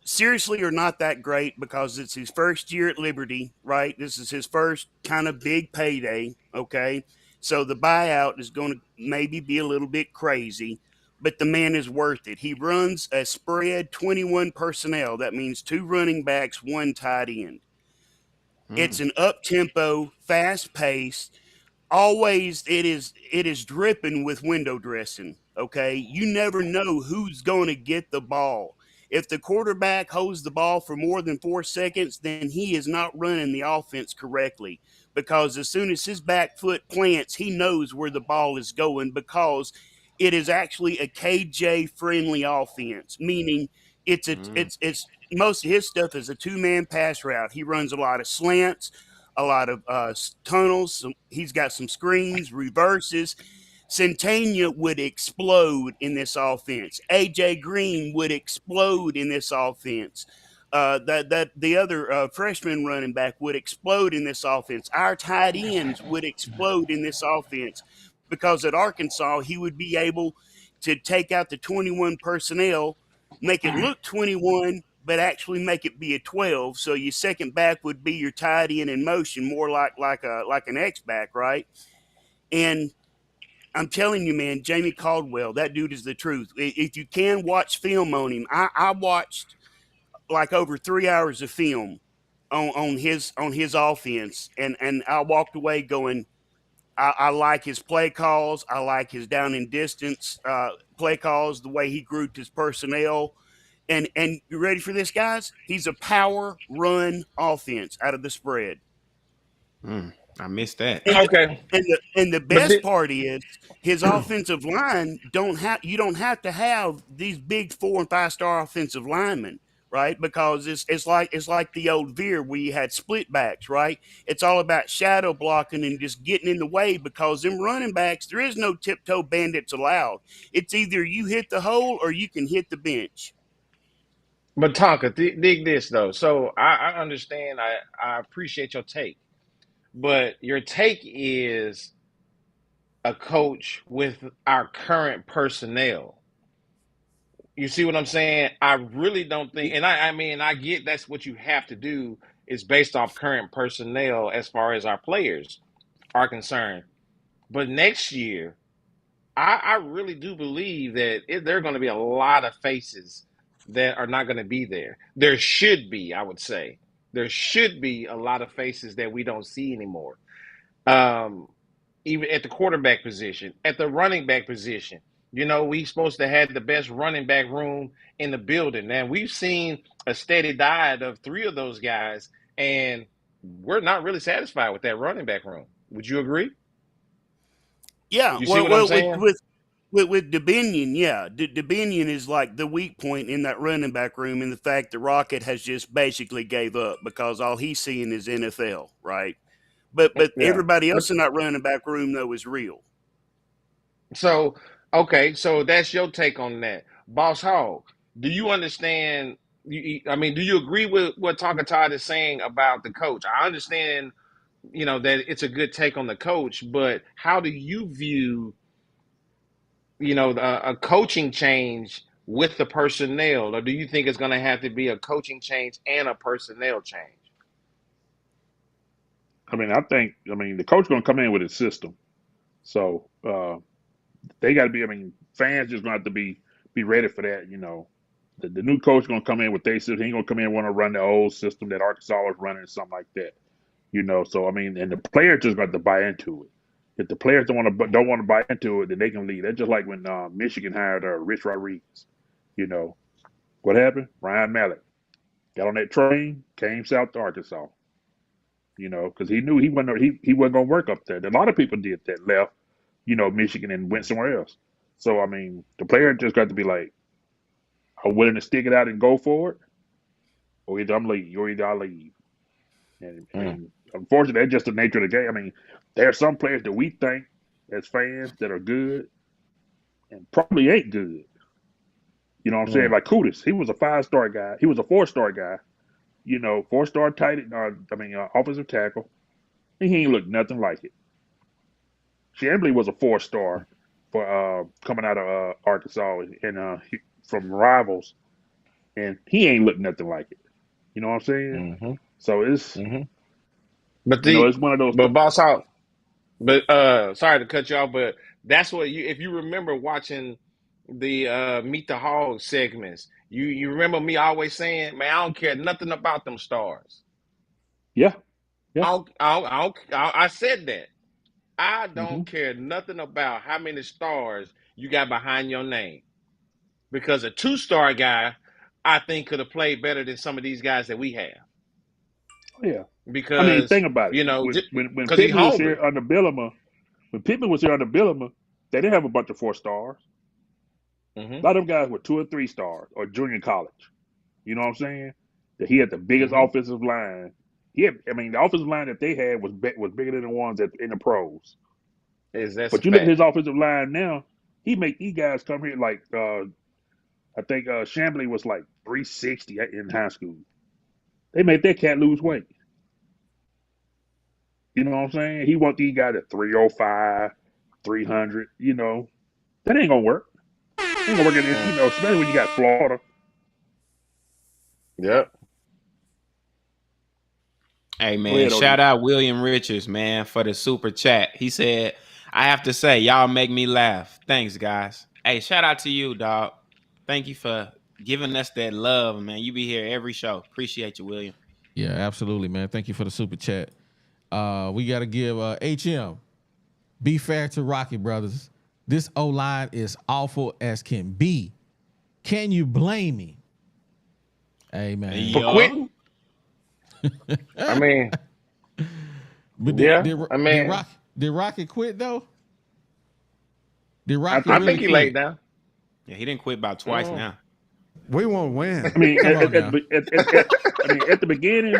seriously are not that great because it's his first year at Liberty, right? This is his first kind of big payday, okay? So the buyout is going to maybe be a little bit crazy, but the man is worth it. He runs a spread 21 personnel. That means 2 running backs, 1 tight end. It's an up tempo, fast paced, always it is dripping with window dressing. Okay, you never know who's going to get the ball. If the quarterback holds the ball for more than 4 seconds, then he is not running the offense correctly, because as soon as his back foot plants, he knows where the ball is going, because it is actually a KJ friendly offense, meaning it's most of his stuff is a 2-man pass route. He runs a lot of slants, a lot of tunnels. He's got some screens, reverses. Centennia would explode in this offense. AJ Green would explode in this offense. That the other freshman running back would explode in this offense. Our tight ends would explode in this offense, because at Arkansas he would be able to take out the 21 personnel, make it look 21, but actually make it be a 12. So your second back would be your tight end in motion, more like an X back, right? And I'm telling you, man, Jamie Caldwell, that dude is the truth. If you can watch film on him, I watched like over 3 hours of film on his offense, and I walked away going, I like his play calls. I like his down and distance play calls, the way he grouped his personnel. And you ready for this, guys? He's a power run offense out of the spread. I missed that. Okay, And the but best part is his offensive line don't have to have these big 4 and 5 star offensive linemen, right? Because it's like the old veer where you had split backs, right? It's all about shadow blocking and just getting in the way, because them running backs, there is no tiptoe bandits allowed. It's either you hit the hole or you can hit the bench. Tonka, dig this though. So I understand. I appreciate your take, but your take is a coach with our current personnel. You see what I'm saying? I really don't think, and I mean, I get that's what you have to do, is based off current personnel as far as our players are concerned. But next year, I really do believe that there are going to be a lot of faces that are not going to be there. There should be, I would say, there should be a lot of faces that we don't see anymore. Um, Even at the quarterback position, at the running back position. You know, we supposed to have the best running back room in the building. And we've seen a steady diet of 3 of those guys, and we're not really satisfied with that running back room. Would you agree? Yeah, You see what I'm saying? with Dominion, yeah, Dominion is like the weak point in that running back room, and the fact that Rocket has just basically gave up because all he's seeing is NFL, right? But Yeah. everybody But else in that running back room though is real. so okay, so that's your take on that. Boss Hog, do you understand I mean, do you agree with what Tonka Todd is saying about the coach? I understand, that it's a good take on the coach, but how do you view, a coaching change with the personnel, or do you think it's going to have to be a coaching change and a personnel change? I mean, the coach going to come in with his system. So they got to be. I mean, fans just going to have to be ready for that. The new coach going to come in with their system. He ain't going to come in and want to run the old system that Arkansas was running or something like that. So I mean, and the players just got to buy into it. If the players don't want to buy into it, then they can leave. That's just like when Michigan hired Rich Rodriguez. You know what happened? Ryan Mallett got on that train, came south to Arkansas. Because he knew he wasn't gonna work up there. A lot of people did that, left, Michigan and went somewhere else. So I mean, the player just got to be like, I'm willing to stick it out and go for it, or either I leave. Mm. And unfortunately, that's just the nature of the game. I mean, there are some players that we think as fans that are good and probably ain't good. You know what I'm saying? Mm. Like Kudus, he was a 5-star guy. He was a 4-star guy. 4-star tight end. Offensive tackle. And he ain't looked nothing like it. Chambly was a 4-star for coming out of Arkansas and from Rivals, and he ain't looked nothing like it. You know what I'm saying? Mm-hmm. So it's Mm-hmm. But it's one of those. Boss Hog, but sorry to cut you off, but that's what if you remember watching the Meet the Hogs segments, you remember me always saying, man, I don't care nothing about them stars. Yeah, yeah. I said that. I Mm-hmm. don't care nothing about how many stars you got behind your name. Because a 2-star guy, I think, could have played better than some of these guys that we have. Oh, yeah. I mean, Because, think about it. When because he's Pittman was here hungry. under Billima, they didn't have a bunch of 4-stars. A Mm-hmm. lot of them guys were 2 or 3-stars or junior college. You know what I'm saying? That he had the biggest Mm-hmm. offensive line. The offensive line that they had was bigger than the ones in the pros. That's a But you look at fact. his offensive line now, he make these guys come here like I think Chambly was like 360 in high school. They made that cat lose weight. You know what I'm saying? He want these guys at 305, 300. That ain't gonna work. Ain't gonna work in this. Mm. Especially when you got Florida. Yep. Hey Go man, ahead, shout Odie. out William Richards, man, for the super chat. He said, I have to say, y'all make me laugh. Thanks, guys. Hey, shout out to you, dog. Thank you for giving us that love, man. You be here every show. Appreciate you, William. Yeah, absolutely, man. Thank you for the super chat. We got to give HM. Be fair to Rocky brothers. This O line is awful as can be. Can you blame me? Hey man. For Yeah. quitting? I mean, But yeah. I mean, did Rocky quit though? Did Rocky think I really think he quit? laid down. Yeah, he didn't quit about twice Mm. now. We won't win. I mean, Come on now. at the beginning,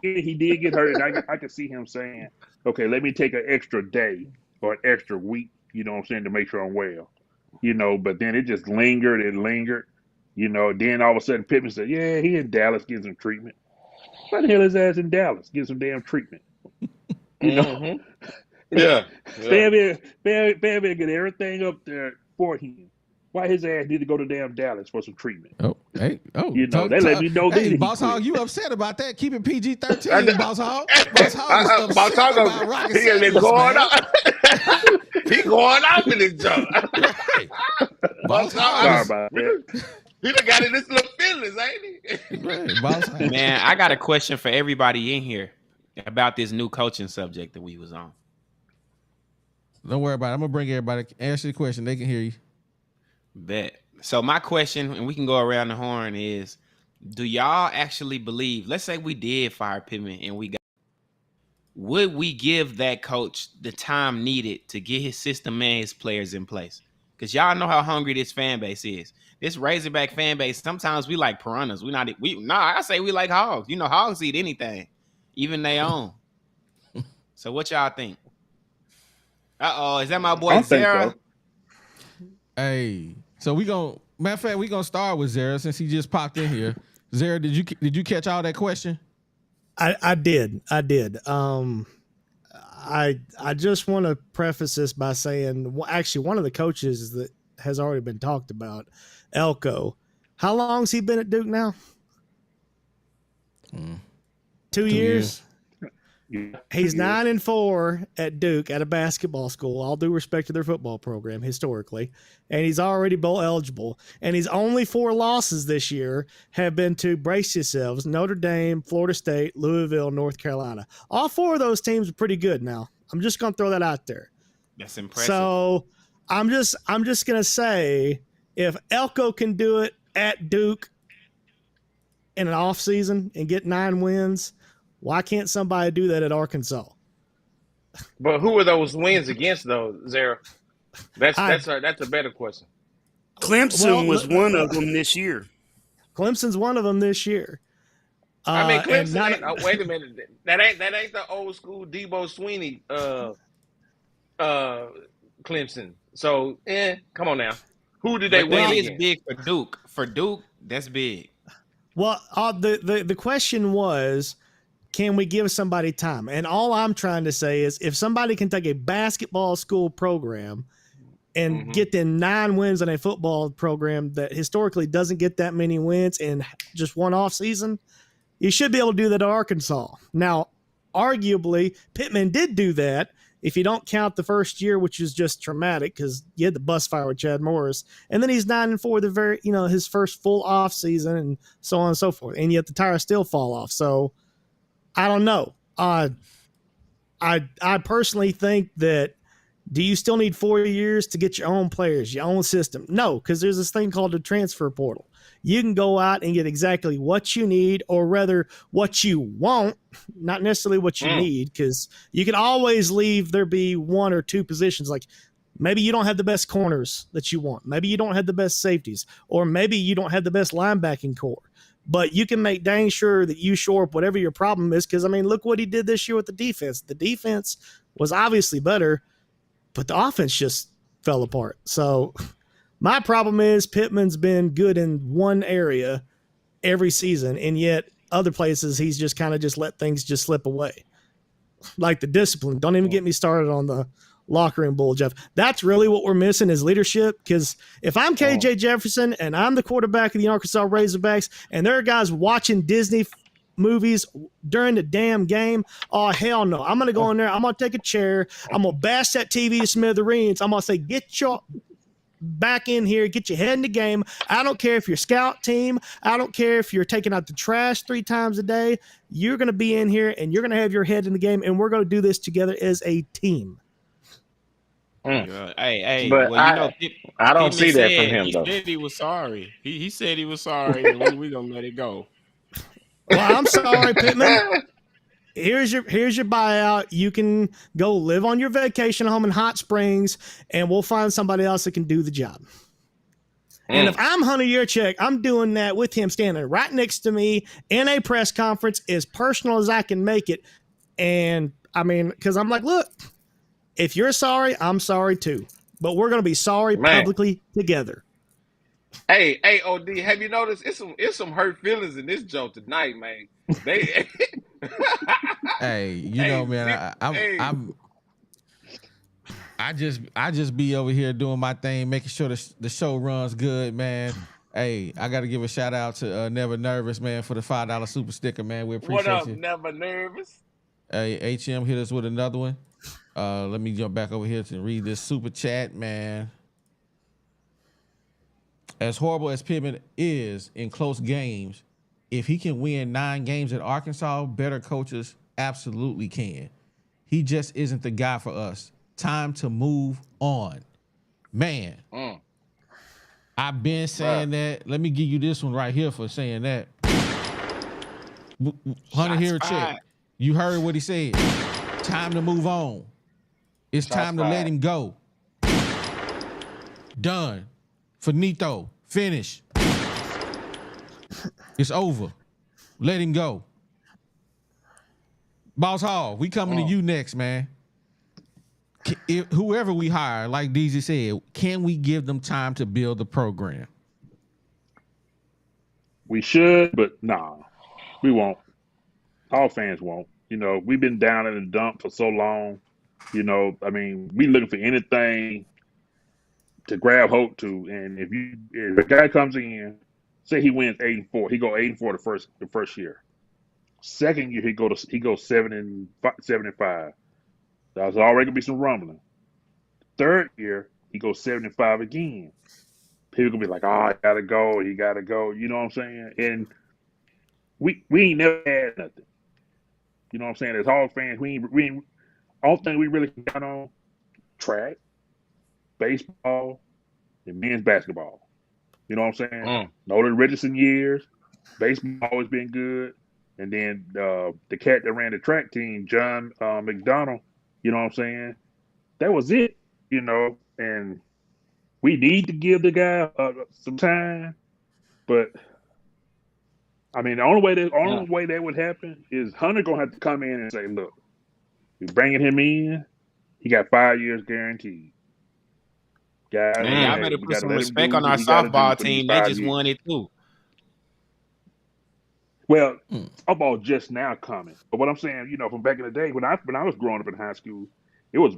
he did get hurt, and I could see him saying, "Okay, let me take an extra day or an extra week." You know what I'm saying, to make sure I'm well. But then it just lingered and lingered. Then all of a sudden Pittman said, "Yeah, he in Dallas getting some treatment." Why the hell is ass in Dallas getting some damn treatment? You know, Mm-hmm. Yeah. Yeah. Fairville get everything up there for him. Why his ass need to go to damn Dallas for some treatment? Oh, hey, They let me know then hey, he Boss quit. Hog, you upset about that? Keep it PG I, 13, Boss Hog. Boss Hog is upset Baltago, about Rocket he been Sanders, going man. up. He going off in his job. Right. Boss Hog Sorry is about that. He done got in his little feelings, ain't he? right. Boss Hog. Man, I got a question for everybody in here about this new coaching subject that we was on. Don't worry about it. I'm gonna bring everybody. Ask you the question. They can hear you. Bet. So my question, and we can go around the horn, is do y'all actually believe, let's say we did fire Pittman and we got would we give that coach the time needed to get his system and his players in place? Because y'all know how hungry this fan base is. This Razorback fan base, sometimes we like piranhas. I say we like hogs. You know, hogs eat anything, even their own. So what y'all think? Is that my boy I don't think Zara? so. Hey, so matter of fact, we gonna start with Zara since he just popped in here. Zara, did you catch all that question? I did. I just want to preface this by saying, actually, one of the coaches that has already been talked about, Elko. How long's he been at Duke now? 2 years. Yeah. He's 9-4 at Duke at a basketball school. All due respect to their football program historically, and he's already bowl eligible. And his only 4 losses this year have been to, brace yourselves, Notre Dame, Florida State, Louisville, North Carolina. All 4 of those teams are pretty good. Now I'm just gonna throw that out there. That's impressive. So I'm just gonna say, if Elko can do it at Duke in an off season and get 9 wins, why can't somebody do that at Arkansas? But who are those wins against, though, Zara? That's a better question. Clemson was one of them this year. Clemson's one of them this year. I mean, Clemson. Wait a minute. That ain't the old school Debo Sweeney Clemson. So, come on now. Who did they win That against? is big for Duke. For Duke, that's big. Well, the question was, can we give somebody time? And all I'm trying to say is, if somebody can take a basketball school program and get them 9 wins on a football program that historically doesn't get that many wins in just one off season, you should be able to do that at Arkansas. Now, arguably, Pittman did do that. If you don't count the first year, which is just traumatic because you had the bus fire with Chad Morris, and then he's 9-4 his first full off season, and so on and so forth, and yet the tires still fall off. So I don't know. I personally think that, do you still need 4 years to get your own players, your own system? No, because there's this thing called the transfer portal. You can go out and get exactly what you need, or rather what you want, not necessarily what you need, because you can always leave there be 1 or 2 positions. Like, maybe you don't have the best corners that you want. Maybe you don't have the best safeties, or maybe you don't have the best linebacking core. But you can make dang sure that you shore up whatever your problem is, because, I mean, look what he did this year with the defense. The defense was obviously better, but the offense just fell apart. So my problem is Pittman's been good in one area every season, and yet other places he's just kind of just let things just slip away. Like the discipline. Don't even get me started on the locker room bull, Jeff. That's really what we're missing is leadership, because if I'm KJ Jefferson and I'm the quarterback of the Arkansas Razorbacks and there are guys watching Disney movies during the damn game, oh hell no, I'm gonna go in there, I'm gonna take a chair, I'm gonna bash that TV to smithereens, I'm gonna say, get your back in here, get your head in the game. I don't care if you're scout team, I don't care if you're taking out the trash 3 times a day, you're gonna be in here and you're gonna have your head in the game, and we're gonna do this together as a team. Hey, but well, I don't see that from him, he though. He said he was sorry. He said he was sorry, and we're going to let it go. Well, I'm sorry, Pittman. Here's your buyout. You can go live on your vacation home in Hot Springs, and we'll find somebody else that can do the job. And if I'm Hunter Yurchek, I'm doing that with him standing right next to me in a press conference, as personal as I can make it. And, I mean, because I'm like, look, if you're sorry, I'm sorry too. But we're going to be sorry publicly together. Hey, OD, have you noticed it's some hurt feelings in this joke tonight, man? They Hey, man, I just be over here doing my thing, making sure the show runs good, man. Hey, I got to give a shout out to Never Nervous, man, for the $5 super sticker, man. We appreciate What up, you. Never Nervous? Hey, HM hit us with another one. Let me jump back over here to read this super chat, man. As horrible as Pittman is in close games, if he can win 9 games at Arkansas, better coaches absolutely can. He just isn't the guy for us. Time to move on. Man, I've been saying that. Let me give you this one right here for saying that. Hunter Yurchek, you heard what he said. Time to move on. It's Shots time to let fired. him go. Done. Finito. Finish. It's over. Let him go. Boss Hall, we coming to you next, man. Whoever we hire, like DZ said, can we give them time to build the program? We should, but nah, we won't. All fans won't. You know, we've been down in the dump for so long. You know, I mean, we looking for anything to grab hold to. And if a guy comes in, say he wins 8-4, he go 8-4 the first year. Second year he goes 7-5. There's already gonna be some rumbling. Third year he goes 7-5 again. People gonna be like, oh, he gotta go. You know what I'm saying? And we ain't never had nothing. You know what I'm saying? As Hog fans, we ain't all thing we really got on track, baseball, and men's basketball. You know what I'm saying? Nolan Richardson years, baseball always been good. And then the cat that ran the track team, John McDonald, you know what I'm saying? That was it, you know. And we need to give the guy some time, but I mean, the only way that would happen is Hunter gonna have to come in and say, "Look, we're bringing him in. He got 5 years guaranteed. Guys, Man, y'all hey, better you put got to some let him respect do on what our he got to do softball for these team. They 5 just years." won it too. Well, softball just now coming, but what I'm saying, you know, from back in the day when I was growing up in high school, it was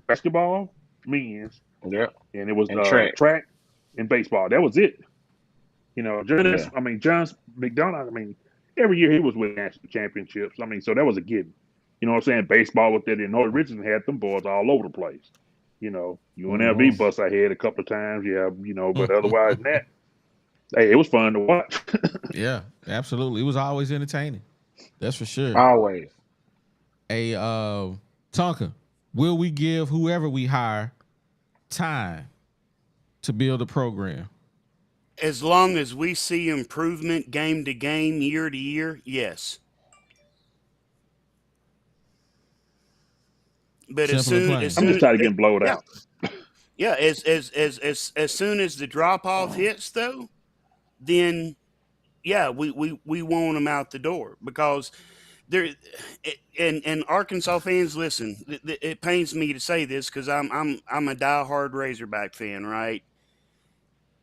basketball, men's, Yeah. and it was And track. track and baseball. That was it. You know, Yeah. John McDonough. I mean, every year he was winning national championships. I mean, so that was a given. You know what I'm saying? Baseball with that, and Nolan Richardson had them boys all over the place. You know, UNLV bust our head a couple of times, yeah. You know, but otherwise than that, hey, it was fun to watch. Yeah, absolutely. It was always entertaining. That's for sure. Always. Hey, Tonka, will we give whoever we hire time to build a program? As long as we see improvement game to game, year to year, yes. But Simple and plain. I'm just tired of getting blowed yeah, out. yeah. As soon as the drop off hits, though, then yeah, we want them out the door because there. And Arkansas fans, listen. It pains me to say this because I'm a diehard Razorback fan, right?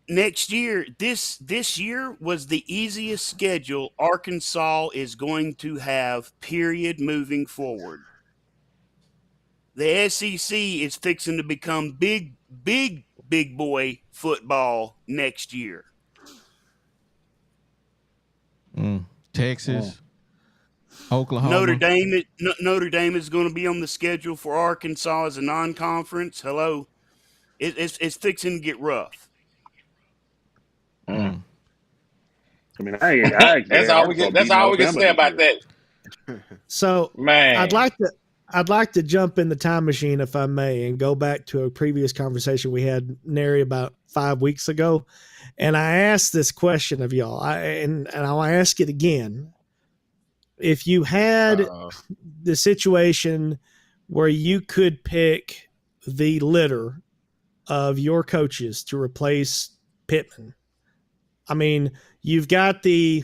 Next year, this year was the easiest schedule Arkansas is going to have. Period. Moving forward. The SEC is fixing to become big boy football next year. Texas, Oklahoma. Notre Dame is going to be on the schedule for Arkansas as a non-conference. Hello, it's fixing to get rough. I mean, I actually That's had all we Arkansas can. That's beating all we can Alabama say this about year. that, So man. I'd like to jump in the time machine if I may and go back to a previous conversation we had, Nary, about 5 weeks ago. And I asked this question of y'all, and I'll ask it again. If you had the situation where you could pick the litter of your coaches to replace Pittman, I mean, you've got the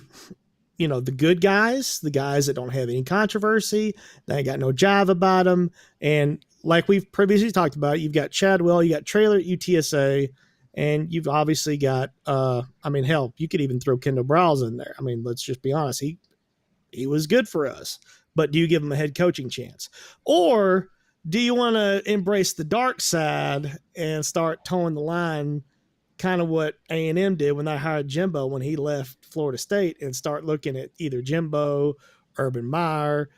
good guys, the guys that don't have any controversy, they ain't got no jive about them. And like we've previously talked about, you've got Chadwell, you got Traylor at UTSA, and you've obviously got, hell, you could even throw Kendall Browse in there. I mean, let's just be honest. He was good for us, but do you give him a head coaching chance? Or do you want to embrace the dark side and start towing the line, kind of what A&M did when they hired Jimbo when he left Florida State, and start looking at either Jimbo, Urban Meyer,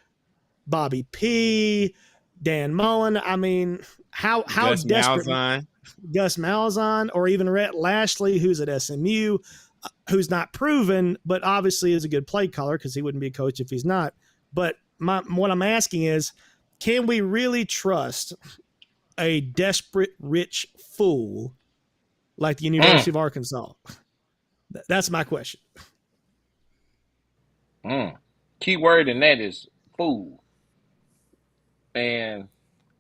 Bobby P, Dan Mullen? I mean, how Gus desperate Malzahn. Gus Malzahn, or even Rhett Lashley, who's at SMU, who's not proven, but obviously is a good play caller because he wouldn't be a coach if he's not. But what I'm asking is, can we really trust a desperate rich fool like the University of Arkansas? That's my question. Key word in that is fool. And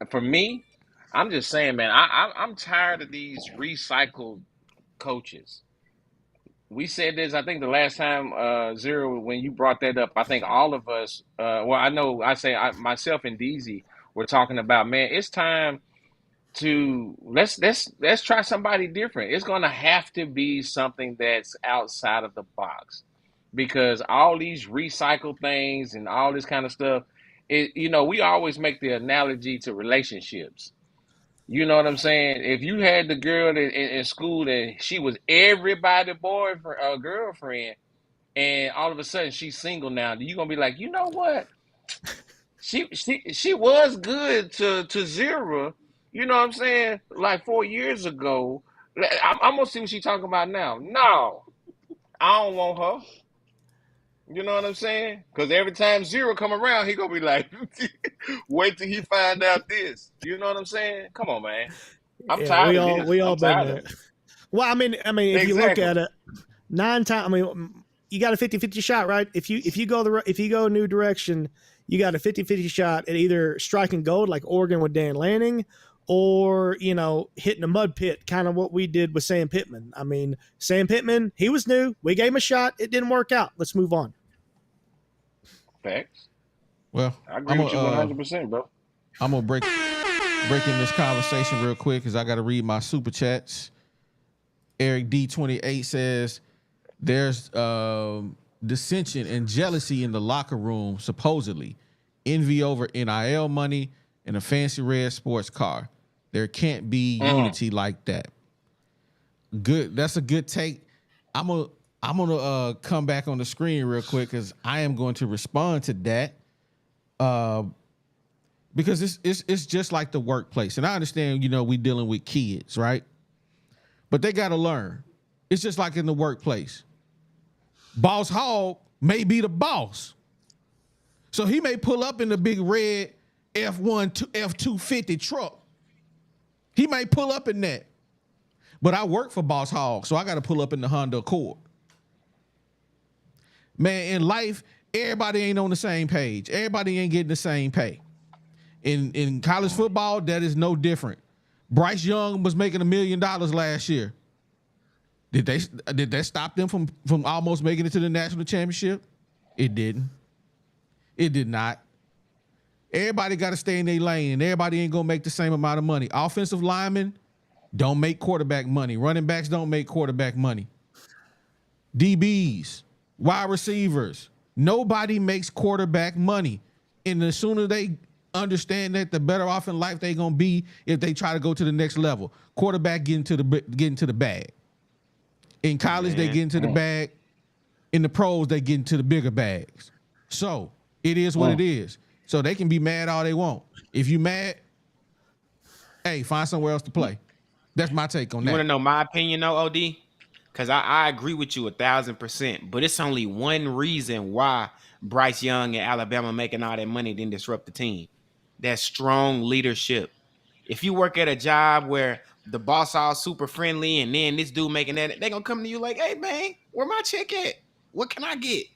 for me, I'm just saying, man, I'm tired of these recycled coaches. We said this, I think the last time, Zero, when you brought that up, I think all of us, well, I know myself and DZ were talking about, man, it's time to let's try somebody different. It's gonna have to be something that's outside of the box because all these recycled things and all this kind of stuff, we always make the analogy to relationships. You know what I'm saying? If you had the girl in school and she was everybody boyfriend or girlfriend, and all of a sudden she's single now, you gonna be like, you know what? She was good to Zero. You know what I'm saying? Like 4 years ago. I'm gonna see what she's talking about now. No, I don't want her. You know what I'm saying? Because every time Zero come around, he gonna be like, wait till he find out this. You know what I'm saying? Come on, man. I'm Yeah, tired of this. we I'm all been tired of there. it. Well, I mean, if you look Exactly. at it, 9 times. I mean, you got a 50-50 shot, right? If you go a new direction, you got a 50-50 shot at either striking gold, like Oregon with Dan Lanning, or hitting a mud pit, kind of what we did with Sam Pittman. I mean, Sam Pittman, he was new. We gave him a shot. It didn't work out. Let's move on. Facts. Well, I agree with you 100%, bro. I'm gonna break in this conversation real quick because I got to read my super chats. Eric D28 says there's dissension and jealousy in the locker room, supposedly envy over NIL money and a fancy red sports car. There can't be unity like that. Good. That's a good take. I'm gonna come back on the screen real quick because I am going to respond to that. Because it's just like the workplace, and I understand we dealing with kids, right? But they got to learn. It's just like in the workplace. Boss Hog may be the boss, so he may pull up in the big red F250 truck. He may pull up in that, but I work for Boss Hog, so I got to pull up in the Honda Accord. Man, in life, everybody ain't on the same page. Everybody ain't getting the same pay. In college football, that is no different. Bryce Young was making $1 million last year. Did that stop them from almost making it to the national championship? It didn't. It did not. Everybody got to stay in their lane, and everybody ain't gonna make the same amount of money. Offensive linemen don't make quarterback money. Running backs don't make quarterback money. DBs, wide receivers, nobody makes quarterback money. And the sooner they understand that, the better off in life they gonna be if they try to go to the next level. Quarterback getting to the bag. In college, they get into the bag. In the pros, they get into the bigger bags. So it is what it is. So they can be mad all they want. If you mad, hey, find somewhere else to play. That's my take on that. You want to know my opinion, though, OD? Because I agree with you 1,000%. But it's only one reason why Bryce Young and Alabama making all that money didn't disrupt the team. That's strong leadership. If you work at a job where the boss all super friendly and then this dude making that, they're going to come to you like, hey, man, where my check at? What can I get?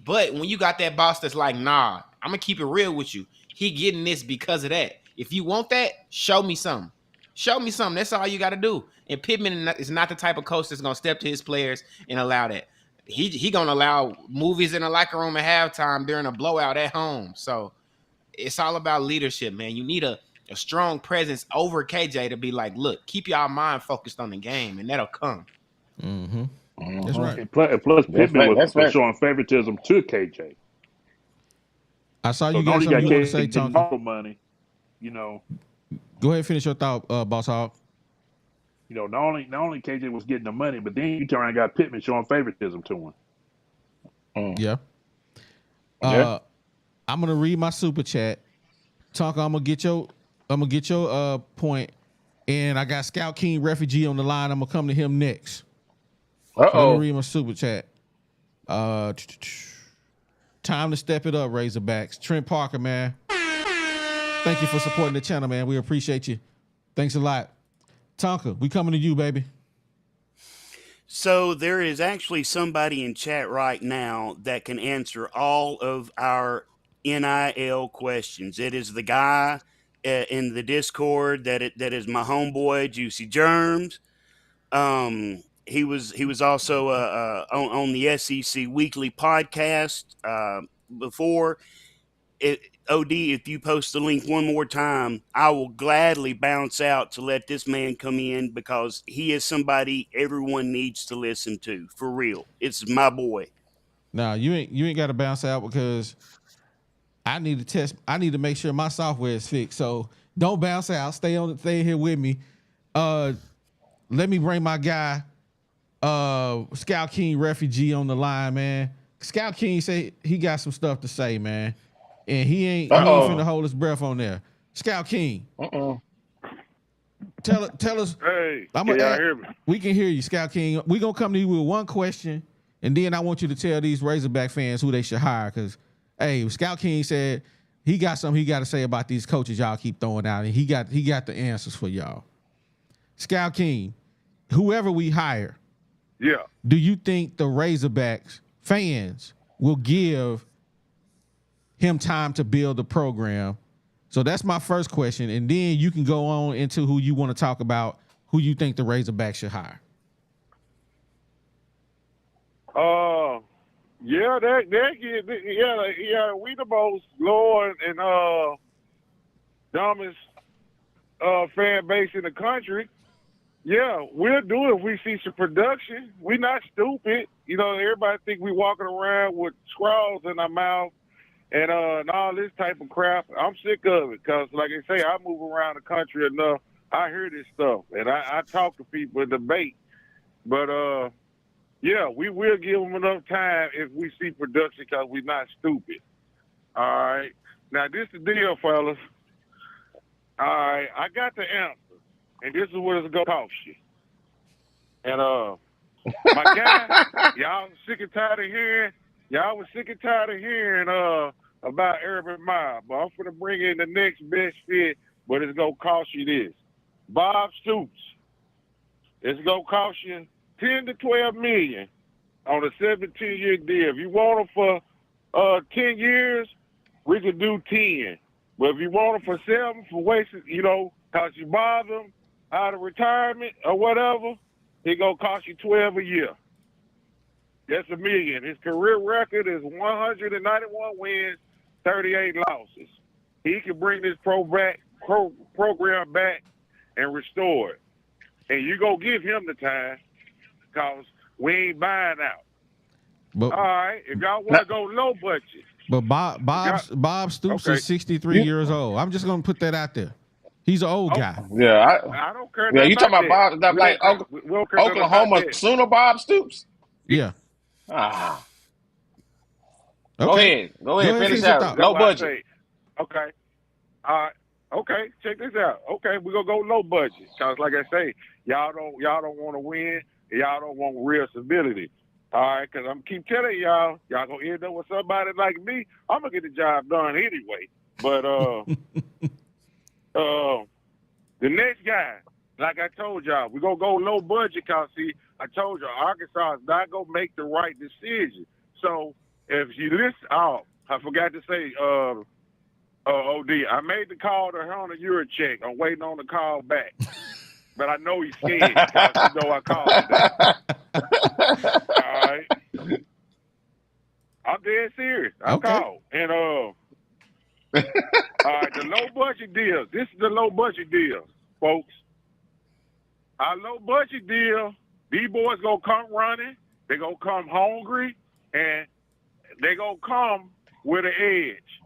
But when you got that boss that's like, nah, I'm going to keep it real with you. He getting this because of that. If you want that, show me something. Show me something. That's all you got to do. And Pittman is not the type of coach that's going to step to his players and allow that. He going to allow movies in the locker room at halftime during a blowout at home. So it's all about leadership, man. You need a strong presence over KJ to be like, look, keep y'all mind focused on the game, and that'll come. Mm-hmm. That's right. And plus Pittman was showing favoritism to KJ. I saw you got something you want to say, Tonka. Money, Go ahead and finish your thought, Boss Hog. Not only KJ was getting the money, but then you turn around and got Pittman showing favoritism to him. Yeah. I'm gonna read my super chat. Tonka, I'm gonna get your point. And I got Scout King Refugee on the line. I'm gonna come to him next. So let me read my super chat. Time to step it up, Razorbacks. Trent Parker, man. Thank you for supporting the channel, man. We appreciate you. Thanks a lot. Tonka, we coming to you, baby. So there is actually somebody in chat right now that can answer all of our NIL questions. It is the guy in the Discord that is my homeboy, Juicy Germs. He was also on the SEC Weekly podcast before. OD, if you post the link one more time, I will gladly bounce out to let this man come in because he is somebody everyone needs to listen to. For real. It's my boy. Now you ain't got to bounce out because I need to test. I need to make sure my software is fixed. So don't bounce out. Stay here with me. Let me bring my guy, Scout King Refugee on the line, man. Scout King say he got some stuff to say, man, and he ain't finna hold his breath on there. Scout King, tell us. Hey, I'm can gonna y'all ask, hear me? we can hear you, Scout King. We gonna come to you with one question, and then I want you to tell these Razorback fans who they should hire. Cause hey, Scout King said he got something he got to say about these coaches y'all keep throwing out, and he got the answers for y'all. Scout King, whoever we hire, Yeah. do you think the Razorbacks fans will give him time to build the program? So that's my first question, and then you can go on into who you want to talk about, who you think the Razorbacks should hire. Yeah, we the most loyal and dumbest fan base in the country. Yeah, we'll do it if we see some production. We not stupid. You know, everybody think we walking around with straws in our mouth and all this type of crap. I'm sick of it because, like I say, I move around the country enough. I hear this stuff, and I talk to people and debate. But, yeah, we will give them enough time if we see production because we're not stupid. All right? Now, this is the deal, fellas. All right, I got the answer, and this is what it's going to cost you. And my guy, y'all sick and tired of hearing, about Urban Meyer, but I'm going to bring in the next best fit, but it's going to cost you this. Bob Stoops, it's going to cost you 10 to 12 million on a 17-year deal. If you want them for 10 years, we could do 10. But if you want them for 7 for wasting, because you buy them out of retirement or whatever, it's going to cost you 12 a year. That's $1 million. His career record is 191 wins, 38 losses. He can bring this program back and restore it. And you go give him the time because we ain't buying out. But, all right, if y'all want to go low budget. But Bob Stoops is 63 years old. I'm just going to put that out there. He's an old guy. Yeah, I don't care. Yeah, you talking about Bob, like Oklahoma Sooner Bob Stoops? Yeah. Ah. Okay. Go ahead. Finish out. Low budget. Okay. Okay. Check this out. Okay, we're gonna go low budget because, like I say, y'all don't want to win. Y'all don't want real stability. All right, because I'm keep telling y'all gonna end up with somebody like me. I'm gonna get the job done anyway. But the next guy, like I told y'all, we're gonna go low budget because see, I told y'all Arkansas is not gonna make the right decision. So if you listen, I forgot to say, OD, I made the call to Hunter Yurachek. I'm waiting on the call back. But I know he's scared because you know I called him. All right. I'm dead serious. I called. And all right, the low budget deal. This is the low budget deal, folks. Our low budget deal, these boys gonna come running, they gonna come hungry, and they gonna come with an edge.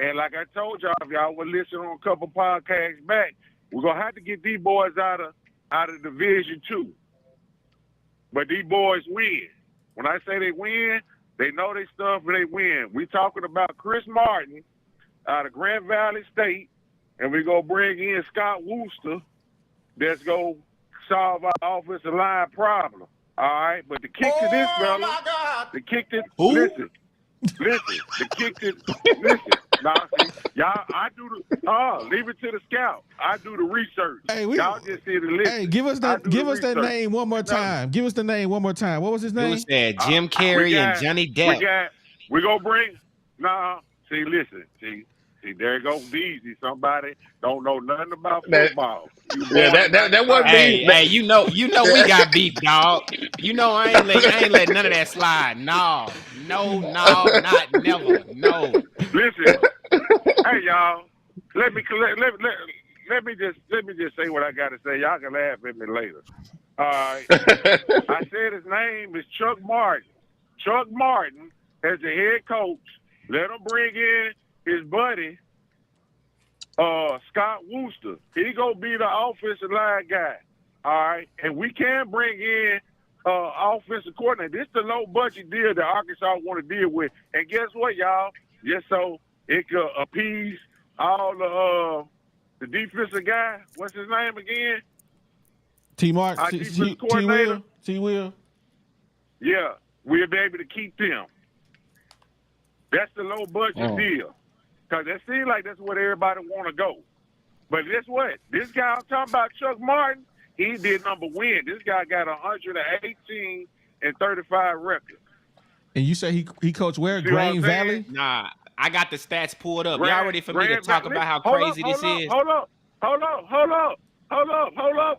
And like I told y'all, if y'all were listening on a couple podcasts back, we're gonna have to get these boys out of Division 2. But these boys win. When I say they win, they know their stuff and they win. We talking about Chris Martin out of Grand Valley State, and we gonna bring in Scott Wooster that's gonna solve our offensive line problem. All right, but the kick to this, fella, the kick to listen, the kick to listen. Nah, see, y'all, I do the leave it to the scout. I do the research. Hey, y'all just see the list. Hey, give us that name one more time. Give us the name one more time. What was his name? Who said Jim Carrey and Johnny Depp? We gonna bring See, listen, see, there go Beezy. Somebody don't know nothing about That, football. You yeah, born in that wasn't 95. me. Hey, you know we got beef, dog. You know I ain't let none of that slide. No, not never. No. Listen, hey y'all, let me just say what I got to say. Y'all can laugh at me later. All right, I said his name is Chuck Martin. Chuck Martin as the head coach. Let him bring in his buddy Scott Wooster. He gonna be the offensive line guy. All right, and we can bring in offensive coordinator. This is the low budget deal that Arkansas want to deal with. And guess what, y'all? Just so it could appease all the defensive guy. What's his name again? T. Mark, Our T. defensive T. coordinator. Will. Yeah, we'll be able to keep them. That's the low budget deal. Because it seems like that's what everybody want to go. But guess what? This guy I'm talking about, Chuck Martin, he did number win. This guy got 118 and 35 record. And you say he coached where? See what I'm Grain saying? Valley? Nah, I got the stats pulled up. Y'all ready for me to talk about how Hold crazy this is? Hold up,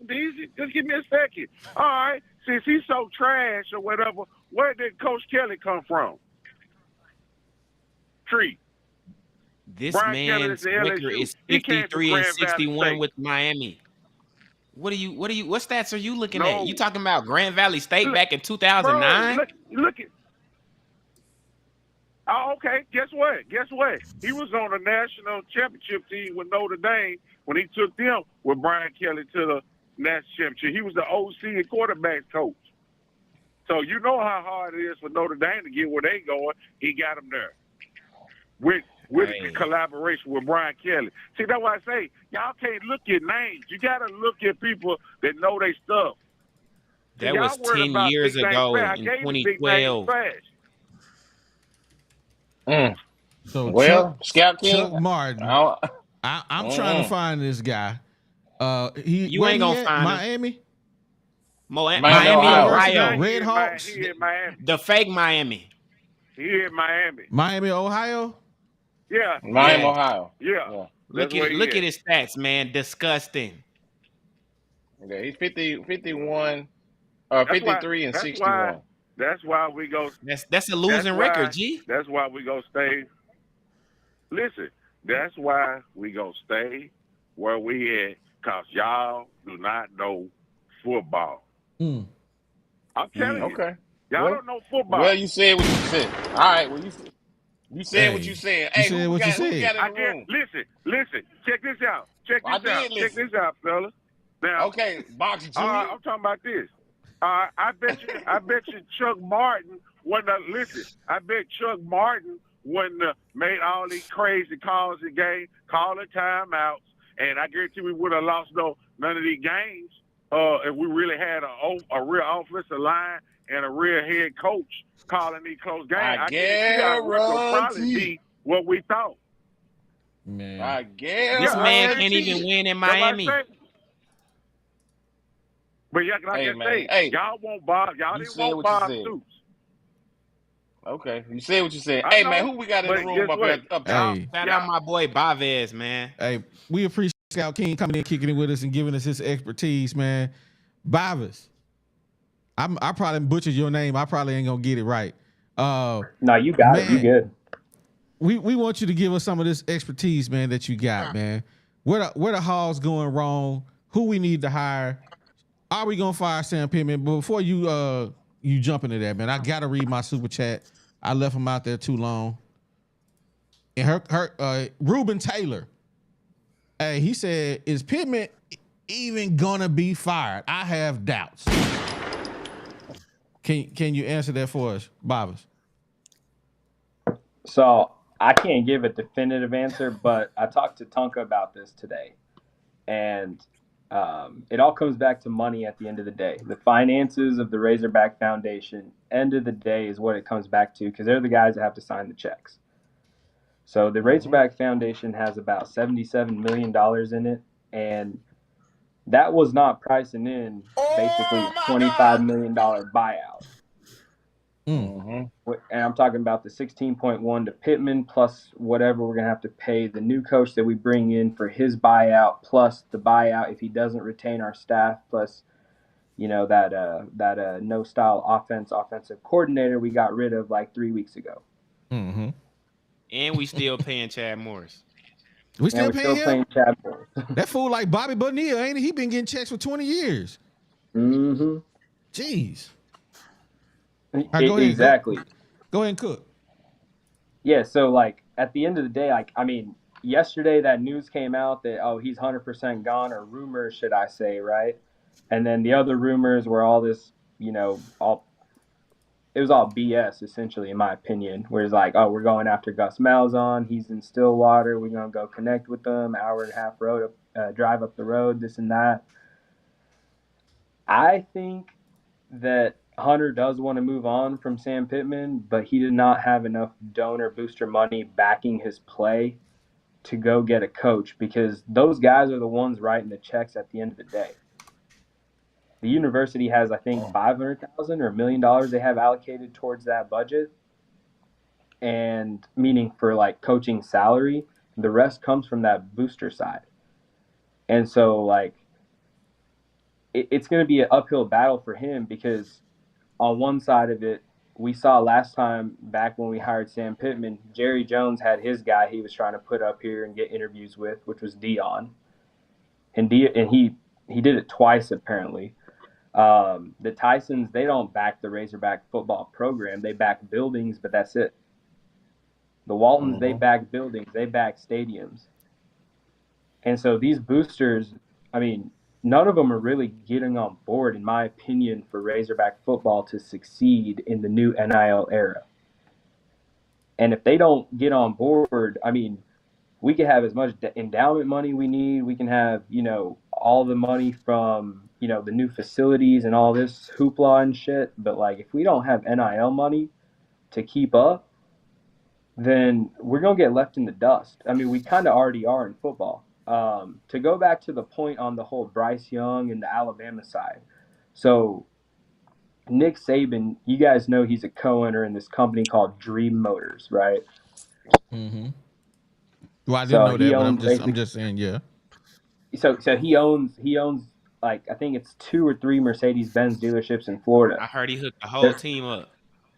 Deezy. Just give me a second. All right. Since he's so trash or whatever, where did Coach Kelly come from? Tree. This Brian Kelly man's is the record LSU. is He came from 53 and Grand Valley 61 State. with Miami. What stats are you looking No. at? You talking about Grand Valley State back in Bro, 2009? look at. Oh, okay. Guess what? He was on the national championship team with Notre Dame when he took them with Brian Kelly to the national championship. He was the OC and quarterback coach. So you know how hard it is for Notre Dame to get where they going. He got them there with Hey. collaboration with Brian Kelly. See, that's why I say y'all can't look at names. You got to look at people that know their stuff. That See, was y'all worried 10 about years big names ago fast. I in gave you big names 2012. fast. So Well, Scout King, Chuck Martin. I'm trying to find this guy. You where ain't he gonna at? find him. Miami? Miami, Ohio. Ohio. Red Hawks? He in Miami. The fake Miami. He in Miami. Miami, Ohio? Yeah. Miami, Yeah. Ohio. Yeah. Look at his stats, man. Disgusting. Yeah, he's 51, That's 53 and 61. That's why we go. That's a losing record, G. That's why we go stay. Listen, that's why we go stay where we at, cause y'all do not know football. I'm telling you, Okay. y'all don't know football. Well, you said what you said. All right. Well, you said what you said. Hey, said who what we you got? Who we said. got in the room? Listen. Check this out. I did Check listen. this out, fellas. Now, Okay, Box Junior. I'm talking about this. I bet you Chuck Martin wouldn't listen. I bet Chuck Martin wouldn't made all these crazy calls in game, calling timeouts, and I guarantee we would have lost none of these games if we really had a real offensive line and a real head coach calling these close games. I guarantee our record would probably be what we thought. Man. I guarantee. This man can't even win in Miami. But like I say, y'all won't buy. Y'all didn't want Bob Stoops. Okay, you said what you said. Hey, man, who we got in the room up there? Hey. Shout out my boy Baves, man. Hey, we appreciate Scout King coming in, kicking it with us, and giving us his expertise, man. Baves. I probably butchered your name. I probably ain't gonna get it right. No, you got it. You good. We want you to give us some of this expertise, man, that you got, man. Where the Hogs going wrong? Who we need to hire? Are we gonna fire Sam Pittman? But before you jump into that, man, I gotta read my super chat. I left him out there too long. And Ruben Taylor, hey, he said, "Is Pittman even gonna be fired? I have doubts." Can you answer that for us, Bavis? So I can't give a definitive answer, but I talked to Tonka about this today, and it all comes back to money at the end of the day. The finances of the Razorback Foundation, end of the day, is what it comes back to, because they're the guys that have to sign the checks. So the Razorback Foundation has about $77 million in it, and that was not pricing in basically a $25 million buyout. Mhm. And I'm talking about the 16.1 to Pittman plus whatever we're gonna have to pay the new coach that we bring in for his buyout, plus the buyout if he doesn't retain our staff, plus that no style offensive coordinator we got rid of like 3 weeks ago. Mm-hmm. And we still paying Chad Morris. We And still we're paying still him? playing Chad Morris. That fool like Bobby Bonilla, ain't he? He been getting checks for 20 years. Mm-hmm. Jeez. All right, go ahead. Exactly. Go ahead and cook. Yeah, so like at the end of the day, like I mean, yesterday that news came out that he's 100% gone, or rumors should I say, right? And then the other rumors were all this, it was all BS essentially, in my opinion. Where it's like, oh, we're going after Gus Malzahn, he's in Stillwater, we're gonna go connect with them, hour and a half road drive up the road, this and that. I think that Hunter does want to move on from Sam Pittman, but he did not have enough donor booster money backing his play to go get a coach, because those guys are the ones writing the checks at the end of the day. The university has, I think, $500,000 or $1 million they have allocated towards that budget, and meaning for like coaching salary. The rest comes from that booster side, and so like it's going to be an uphill battle for him, because on one side of it, we saw last time back when we hired Sam Pittman, Jerry Jones had his guy he was trying to put up here and get interviews with, which was Dion, and he did it twice apparently. The Tysons, they don't back the Razorback football program; they back buildings, but that's it. The Waltons, they back buildings, they back stadiums, and so these boosters, I mean, none of them are really getting on board, in my opinion, for Razorback football to succeed in the new NIL era. And if they don't get on board, I mean, we can have as much endowment money we need. We can have, all the money from, the new facilities and all this hoopla and shit. But, like, if we don't have NIL money to keep up, then we're going to get left in the dust. I mean, we kind of already are in football. To go back to the point on the whole Bryce Young and the Alabama side. So Nick Saban, you guys know he's a co-owner in this company called Dream Motors, right? Mm-hmm. Well, I didn't know that, but I'm just saying, yeah. So he owns like I think it's 2 or 3 Mercedes-Benz dealerships in Florida. I heard he hooked the whole team up.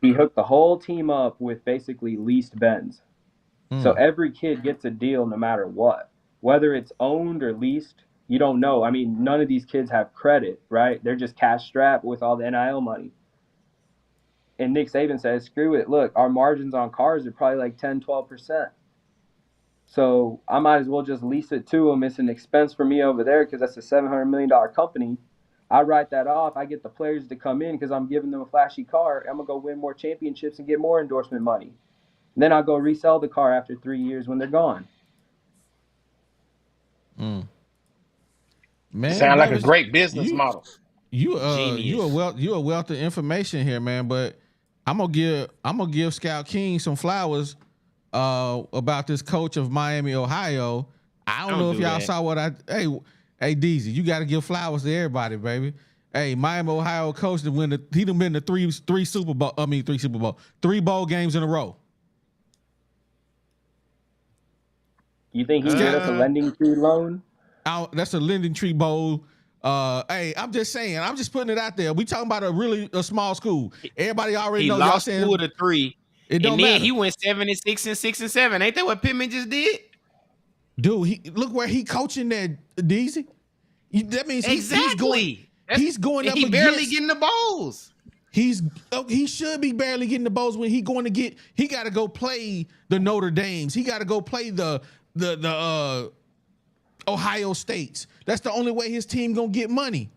He hooked the whole team up with basically leased Benz. So every kid gets a deal no matter what. Whether it's owned or leased, you don't know. I mean, none of these kids have credit, right? They're just cash strapped with all the NIL money. And Nick Saban says, screw it. Look, our margins on cars are probably like 10, 12%. So I might as well just lease it to them. It's an expense for me over there because that's a $700 million company. I write that off. I get the players to come in because I'm giving them a flashy car. I'm going to go win more championships and get more endorsement money. And then I'll go resell the car after 3 years when they're gone. Man, sound like a great business model. You a wealth of information here, man. But I'm gonna give Scout King some flowers about this coach of Miami, Ohio. I don't know if y'all saw what hey DZ, you got to give flowers to everybody, baby. Hey, Miami, Ohio coach he done been to three bowl games in a row. You think he gave us a lending tree loan? That's a lending tree bowl. Hey, I'm just saying. I'm just putting it out there. We talking about a small school. Everybody already knows. He lost 2 of the 3. It don't matter. He went 7-6 and 6-7. Ain't that what Pittman just did? Dude, look where he coaching there, DZ. That means he's going. He's going up. He barely getting the bowls. He should be barely getting the bowls when he going to get. He got to go play the Notre Dames. He got to go play the Ohio States. That's the only way his team gonna get money.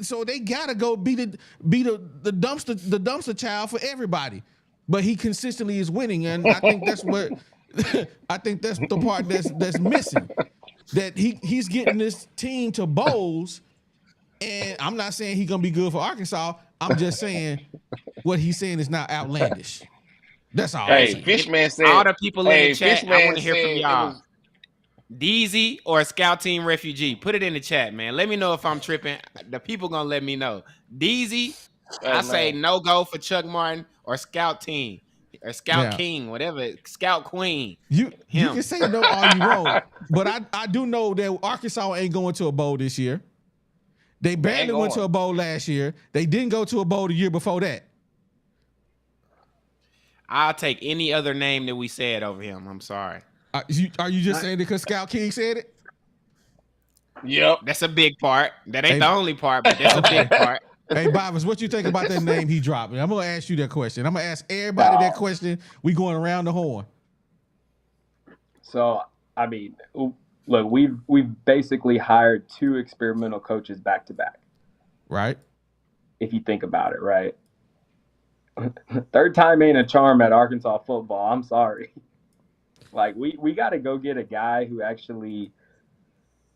So they gotta go be the dumpster child for everybody. But he consistently is winning, and I think that's what I think that's the part that's missing. That he's getting this team to bowls, and I'm not saying he's gonna be good for Arkansas. I'm just saying what he's saying is not outlandish. That's all. Hey, Fishman said. All the people in the chat, I want to hear from y'all. Was... DZ or Scout Team Refugee, put it in the chat, man. Let me know if I'm tripping. The people gonna let me know. DZ I say man. no go for Chuck Martin or Scout Team or Scout Yeah. King, whatever, Scout Queen. You can Him. say no all you want, but I do know that Arkansas ain't going to a bowl this year. They barely went to a bowl last year. They didn't go to a bowl the year before that. I'll take any other name that we said over him. I'm sorry. Are you just saying it because Scout King said it? Yep. That's a big part. That ain't Hey. the only part, but that's a big part. Hey, Bobas, what you think about that name he dropped? I'm going to ask you that question. I'm going to ask everybody that question. We going around the horn. So, I mean, look, we've basically hired 2 experimental coaches back to back. Right. If you think about it, right? Third time ain't a charm at Arkansas football. I'm sorry. Like, we got to go get a guy who actually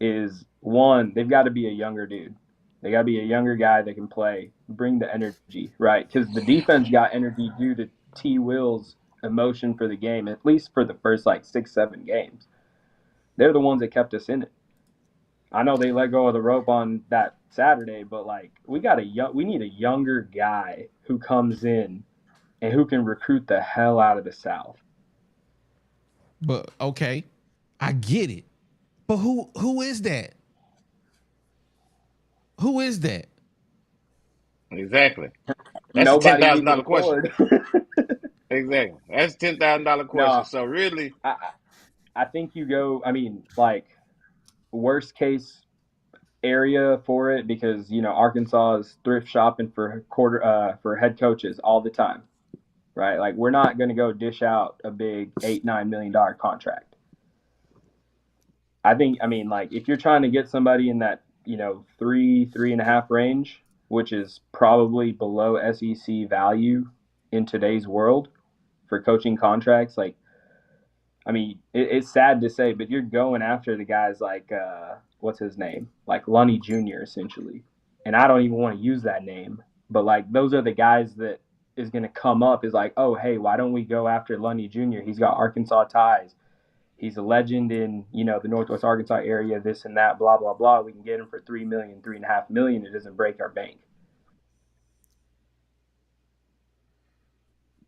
is, one, they've got to be a younger dude. They got to be a younger guy that can play, bring the energy, right? Because the defense got energy due to T. Will's emotion for the game, at least for the first, 6-7 games. They're the ones that kept us in it. I know they let go of the rope on that Saturday, but, we need a younger guy who comes in and who can recruit the hell out of the South. But, okay, I get it. But who is that? Who is that? Exactly. That's Nobody a we can $10,000 question. afford. Exactly. That's $10,000 question. No. So really, I think you go, worst case area for it, because Arkansas is thrift shopping for head coaches all the time, right? We're not going to go dish out a big $8-9 million contract. I think, if you're trying to get somebody in that 3.5 range, which is probably below SEC value in today's world for coaching contracts, it's sad to say, but you're going after the guys like what's his name, like Lunny Jr. essentially, and I don't even want to use that name, but those are the guys that is going to come up is oh, hey, why don't we go after Lunny Jr.? He's got Arkansas ties. He's a legend in the Northwest Arkansas area, this and that, blah blah blah. We can get him for $3 million, $3.5 million. It doesn't break our bank.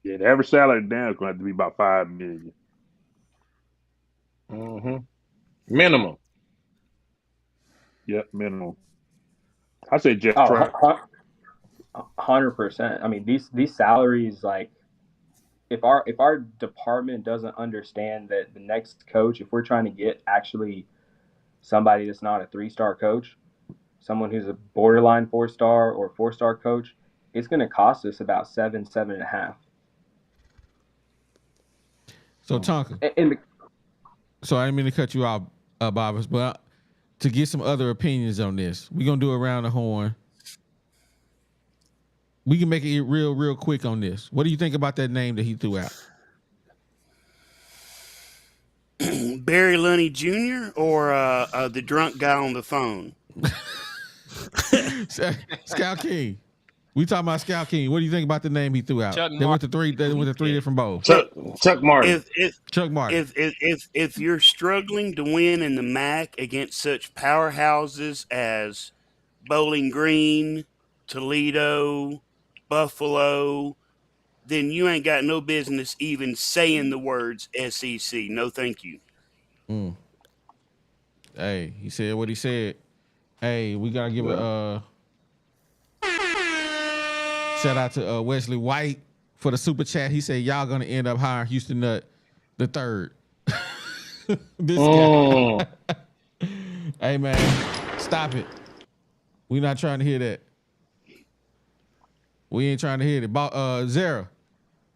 Yeah, the average salary down is going to have to be about $5 million. minimum. Yep, minimum. I say Jeff Oh, Track. 100%. These salaries, if our department doesn't understand that the next coach, if we're trying to get actually somebody that's not a 3-star coach, someone who's a borderline 4-star or 4-star coach, it's going to cost us about $7.5. So, Tonka. And So I didn't mean to cut you off, Bobbers, but to get some other opinions on this, we're going to do it around the horn. We can make it real quick on this. What do you think about that name that he threw out? Barry Lunny Jr. or the drunk guy on the phone? Scout King. We talking about Scout King. What do you think about the name he threw out? They went to three different bowls. Chuck Martin. Chuck Martin. If you're struggling to win in the MAC against such powerhouses as Bowling Green, Toledo, Buffalo, then you ain't got no business even saying the words SEC. No, thank you. Hey, he said what he said. Hey, we gotta give a shout out to Wesley White for the super chat. He said y'all gonna end up hiring Houston Nutt the third. This guy. Hey man, stop it. We not trying to hear that. We ain't trying to hear it. Zara,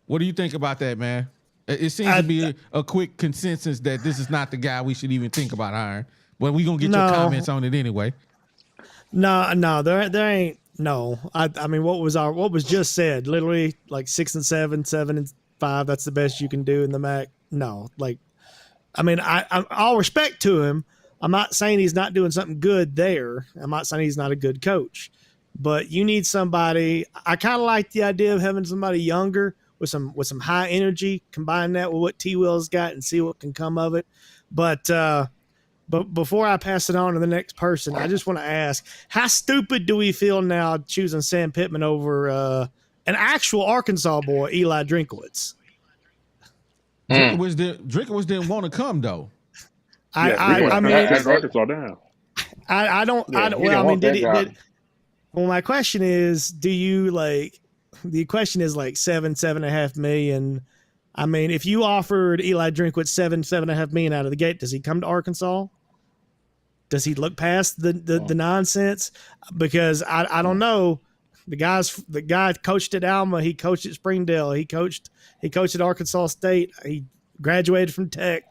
what do you think about that, man? It seems to be a quick consensus that this is not the guy we should even think about hiring. But we gonna get your comments on it anyway. No, there ain't. No, I mean, what was just said? Literally, 6-7, 7-5. That's the best you can do in the MAC. No, I all respect to him. I'm not saying he's not doing something good there. I'm not saying he's not a good coach, but you need somebody. I kind of like the idea of having somebody younger with some high energy. Combine that with what T. Will's got and see what can come of it. But But before I pass it on to the next person, I just want to ask, how stupid do we feel now choosing Sam Pittman over an actual Arkansas boy, Eli Drinkowitz? Drinkowitz didn't want to come though. I mean, Arkansas down. I don't. Yeah, he Well, I mean, didn't want that guy. Well, my question is, do you like? The question is like 7.5 million. I mean, if you offered Eli Drinkwitz 7.5 million out of the gate, does he come to Arkansas? Does he look past the nonsense? Because I don't know. The guy coached at Alma. He coached at Springdale. He coached at Arkansas State. He graduated from Tech.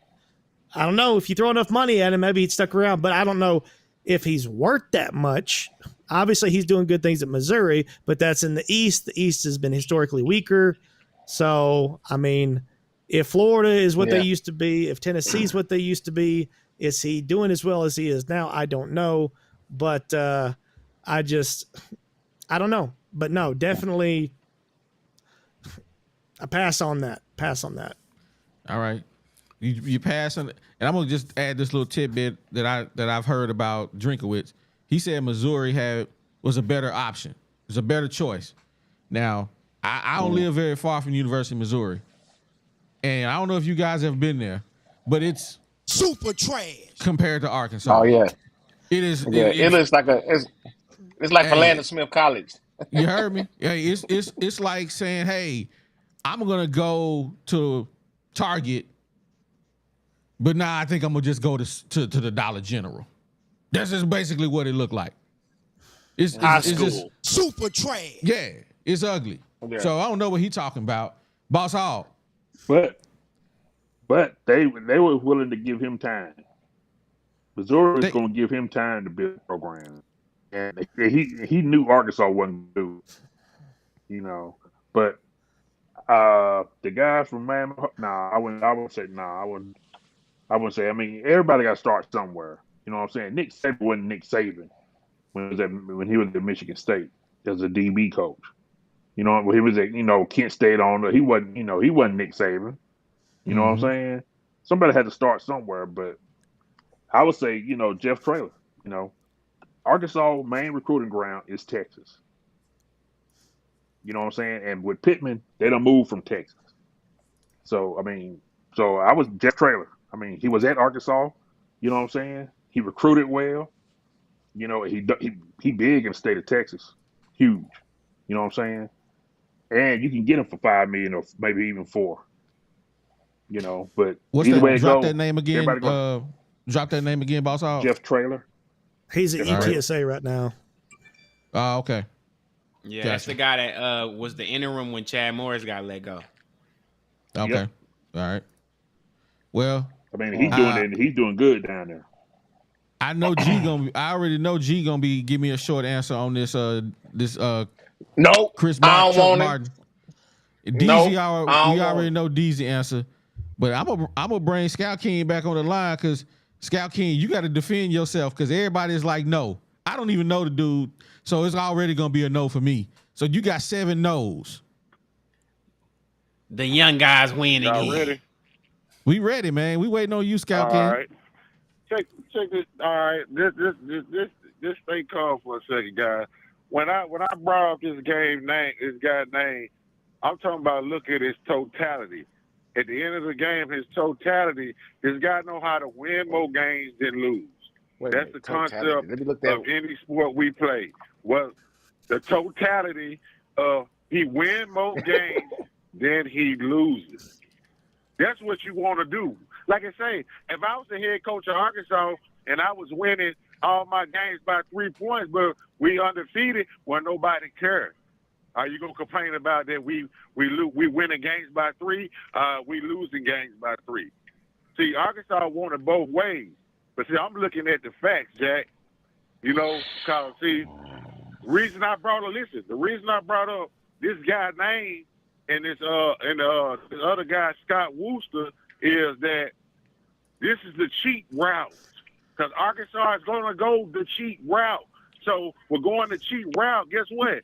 I don't know, if you throw enough money at him, maybe he'd stuck around, but I don't know if he's worth that much. Obviously, he's doing good things at Missouri, but that's in the East. The East has been historically weaker. So, I mean, if Florida is what they used to be, if Tennessee is what they used to be, is he doing as well as he is now? I don't know, but I don't know. But no, definitely I pass on that. All right. You pass on, and I'm gonna just add this little tidbit that I've heard about Drinkowitz. He said Missouri was a better option. It was a better choice. Now, I don't live very far from University of Missouri, and I don't know if you guys have been there, but it's super trash compared to Arkansas. Oh yeah, it is. Yeah, it looks like it's like Philander Smith College. You heard me? Yeah, it's like saying, hey, I'm gonna go to Target. But now I think I'm gonna just go to the Dollar General. That's just basically what it looked like. It's just super trash. Yeah, it's ugly. Yeah. So I don't know what he talking about. Boss Hall. But they were willing to give him time. Missouri was going to give him time to build a program, and he knew Arkansas wasn't going to do, you know. But the guys from Miami, I wouldn't say. I mean, everybody got to start somewhere. You know what I'm saying? Nick Saban wasn't Nick Saban when he was at Michigan State as a DB coach. You know, when he was at Kent State he wasn't Nick Saban. You know what I'm saying? Somebody had to start somewhere, but I would say Jeff Traylor. Arkansas' main recruiting ground is Texas. You know what I'm saying? And with Pittman, they done moved from Texas. So I was Jeff Traylor. I mean, he was at Arkansas. You know what I'm saying? He recruited well. He big in the state of Texas, huge. You know what I'm saying? And you can get him for $5 million or maybe even $4 million. But what's either that? way it Drop goes, that name again. Drop that name again, Boss Hall. Jeff Traylor. He's at UTSA right now. Oh, okay. Yeah, that's the guy that was the interim when Chad Morris got let go. Okay. Yep. All right. Well, I mean, he's doing good down there. I know I already know G gonna be give me a short answer on this. Nope. Chris I don't want Martin. it. DZ, Nope, we already know DZ answer, but I'm gonna bring Scout King back on the line because Scout King, you got to defend yourself because everybody's like, no, I don't even know the dude, so it's already gonna be a no for me. So you got 7 no's. The young guys win Y'all again. ready? We ready, man. We waiting on you, Scout King. All right. Check this. All right. This stay calm for a second, guys. When I brought up this guy's name, I'm talking about look at his totality. At the end of the game, his totality, this guy know how to win more games than lose. That's the concept of any sport we play. Well, the totality of he win more games than he loses. That's what you want to do. Like I say, if I was the head coach of Arkansas and I was winning all my games by 3 points, but we undefeated, well, nobody cares. Are you gonna complain about that? We winning games by 3, we losing games by 3. See, Arkansas won it both ways, but see, I'm looking at the facts, Jack. Because see, the reason I brought up this guy's name and this other guy Scott Wooster is that this is the cheap route because Arkansas is going to go the cheap route. So we're going the cheap route. Guess what?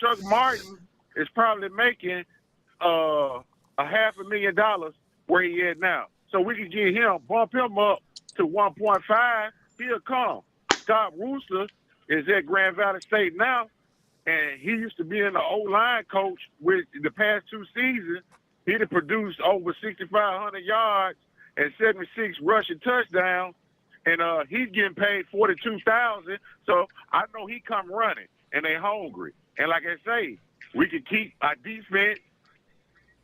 Chuck Martin is probably making $500,000 where he at now. So we can get him, bump him up to 1.5, he'll come. Scott Rooster is at Grand Valley State now, and he used to be in the O-line coach with the past 2 seasons. He'd have produced over 6,500 yards and 76 rushing touchdowns, and he's getting paid $42,000. So I know he come running, and they hungry. And like I say, we can keep our defense,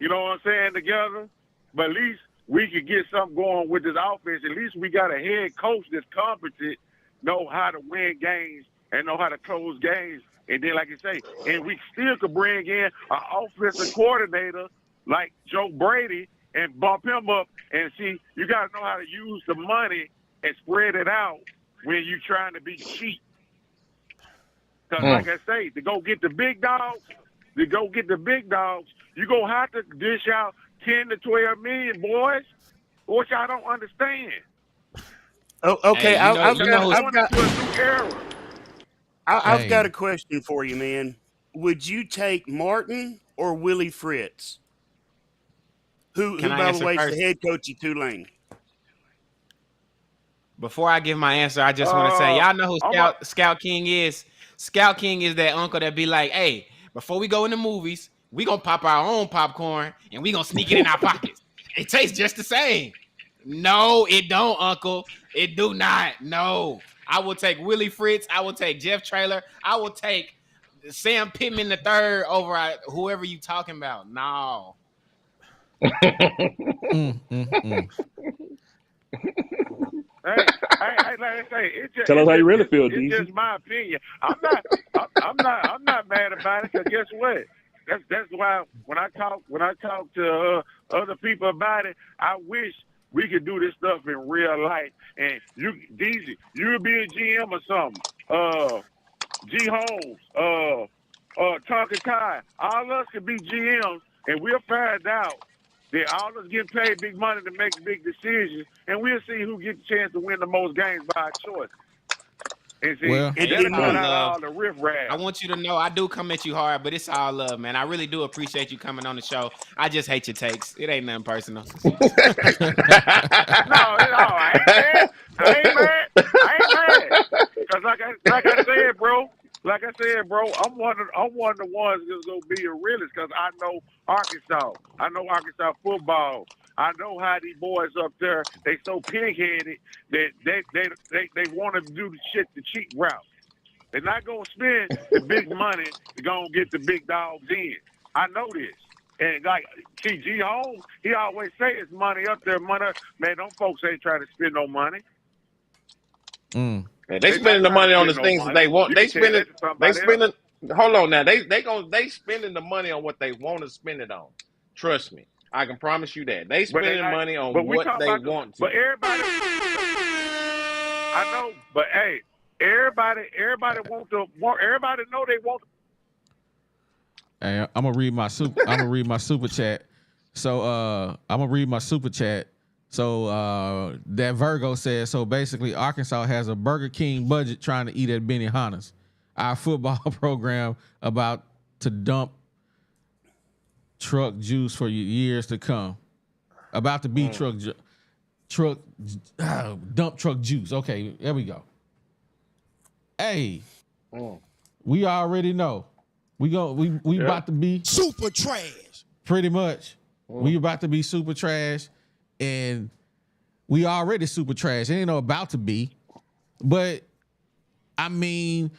you know what I'm saying, together, but at least we could get something going with this offense. At least we got a head coach that's competent, know how to win games and know how to close games. And then, like you say, and we still could bring in an offensive coordinator like Joe Brady and bump him up. And see, you got to know how to use the money and spread it out when you're trying to be cheap. Because, like I say, to go get the big dogs, you're going to have to dish out 10 to 12 million, boys, which I don't understand. Oh, okay. Hey, I've got a question for you, man. Would you take Martin or Willie Fritz? Who by the way, is the head coach of Tulane? Before I give my answer, I just want to say, y'all know who Scout King is? Scout King is that uncle that be like, hey, before we go in the movies, we going to pop our own popcorn and we going to sneak it in our pockets. It tastes just the same. No, it don't, uncle. It do not. No. I will take Willie Fritz. I will take Jeff Traylor. I will take Sam Pittman III over whoever you talking about. No. Hey, like I say, Tell us how you really feel, it's DZ. just my opinion. I'm not mad about it. Cause guess what? That's why when I talk to other people about it, I wish we could do this stuff in real life. And DZ, you would be a GM or something. G Holmes, Tonka Kai, all us could be GMs, and we'll find out that all us getting paid big money to make big decisions, and we'll see who gets a chance to win the most games by choice. And see, all the riffraff. I want you to know I do come at you hard, but it's all love, man. I really do appreciate you coming on the show. I just hate your takes. It ain't nothing personal. No, I ain't mad. Cause like I said, bro, I'm one of the ones that's gonna be a realist because I know Arkansas. I know Arkansas football. I know how these boys up there, they so pig-headed that they want to do the shit the cheap route. They're not going to spend the big money to go and get the big dogs in. I know this. And like G Holmes, he always say it's money up there, money. Man, them folks ain't trying to spend no money. Man, they spending the money on the things that they want. They spending. Hold on now. They spending the money on what they want to spend it on. Trust me. I can promise you that. They spending money on what they want to. But everybody, I know, but hey, everybody everybody know they want. Hey, I'm gonna read my super chat. So I'm gonna read my super chat. So that Virgo says, so basically Arkansas has a Burger King budget trying to eat at Benihana's. Our football program about to dump truck juice for years to come. About to be dump truck juice. Okay, there we go. Hey, we already know. We about to be super trash. Pretty much. We about to be super trash, and we already super trash. It ain't no about to be. But I mean,